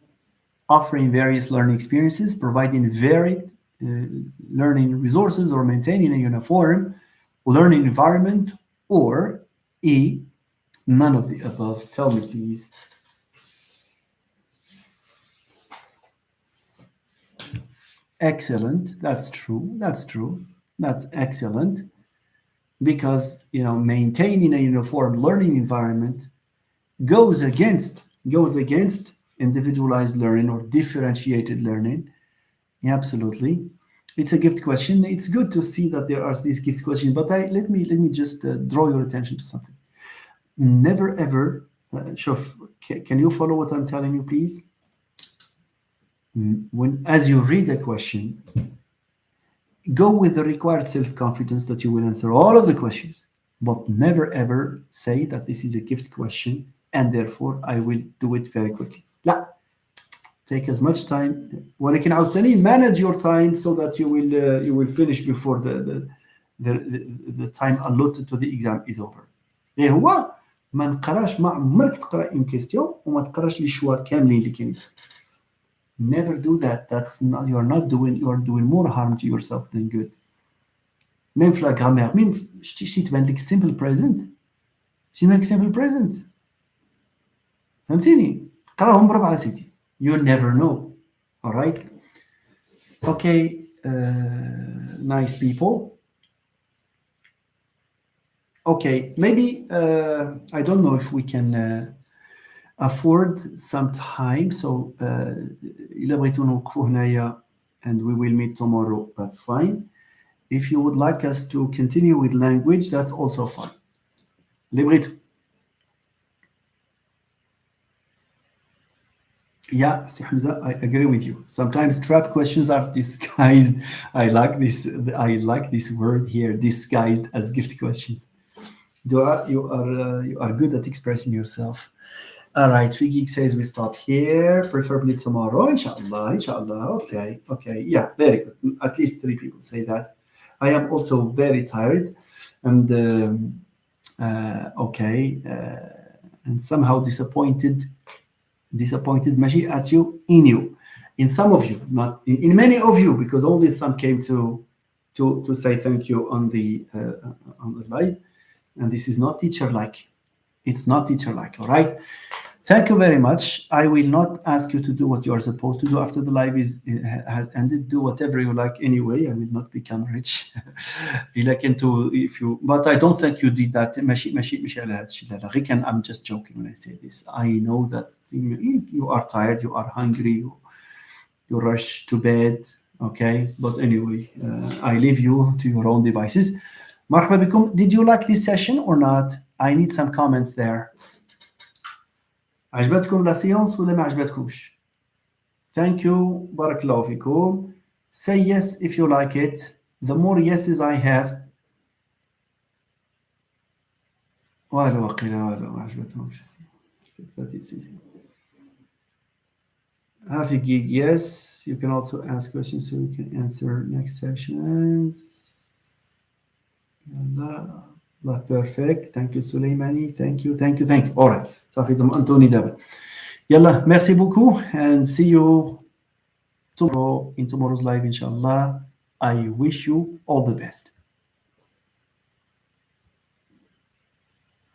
offering various learning experiences, providing varied learning resources, or maintaining a uniform learning environment, or E, none of the above? Tell me, please. Excellent. That's true. That's true. That's excellent. Because maintaining a uniform learning environment goes against individualized learning or differentiated learning. Absolutely. It's a gift question. It's good to see that there are these gift questions, but let me just draw your attention to something. Never ever, Shof, can you follow what I'm telling you, please? As you read the question, go with the required self-confidence that you will answer all of the questions, but never ever say that this is a gift question and therefore I will do it very quickly. لا. Take as much time. ولكن عاوتاني manage your time so that you will finish before the time allotted to the exam is over. إيه هو ما نقراش، ما عمرك تقرا une question وما تقراش لي شوا كاملين اللي كاينين. Never do that. That's not, you are doing more harm to yourself than good. même في لا grammaire، même شتي تبان لك simple present، شتي تبان لك simple present، فهمتيني؟ قراهم بربعة سيدي. You never know. All right. Okay. Nice people. Okay. Maybe I don't know if we can afford some time. So إلا بغيتو نوقفو هنايا and we will meet tomorrow. That's fine. If you would like us to continue with language, that's also fine. اللي بغيتو. Yeah, Si Hamza, I agree with you. Sometimes trap questions are disguised. I like this word here, disguised as gift questions. You are good at expressing yourself. All right, Figik says we stop here, preferably tomorrow, inshallah. Okay. Yeah, very good. At least 3 people say that. I am also very tired and and somehow disappointed Maji at you, in some of you, not in many of you, because only some came to say thank you on the live, and this is not teacher-like. It's not teacher-like. All right. Thank you very much. I will not ask you to do what you are supposed to do after the live has ended. Do whatever you like anyway. I will not become rich. But I don't think you did that. I'm just joking when I say this. I know that you are tired, you are hungry, you rush to bed. Okay, but anyway, I leave you to your own devices. مرحبا بكم. Did you like this session or not? I need some comments there. عجبتكم لا سيونس ولا ما عجبتكمش؟ Thank you. بارك الله فيكم. Say yes if you like it. The more yeses I have. والو وقيلا والو ما عجبتهمش. Happy gig, yes. You can also ask questions so you can answer next sessions. Allah, perfect. Thank you, Suleimani. Thank you. All right. صافي طمأنتوني دابا. يلا, merci beaucoup and see you tomorrow in tomorrow's live, inshallah. I wish you all the best.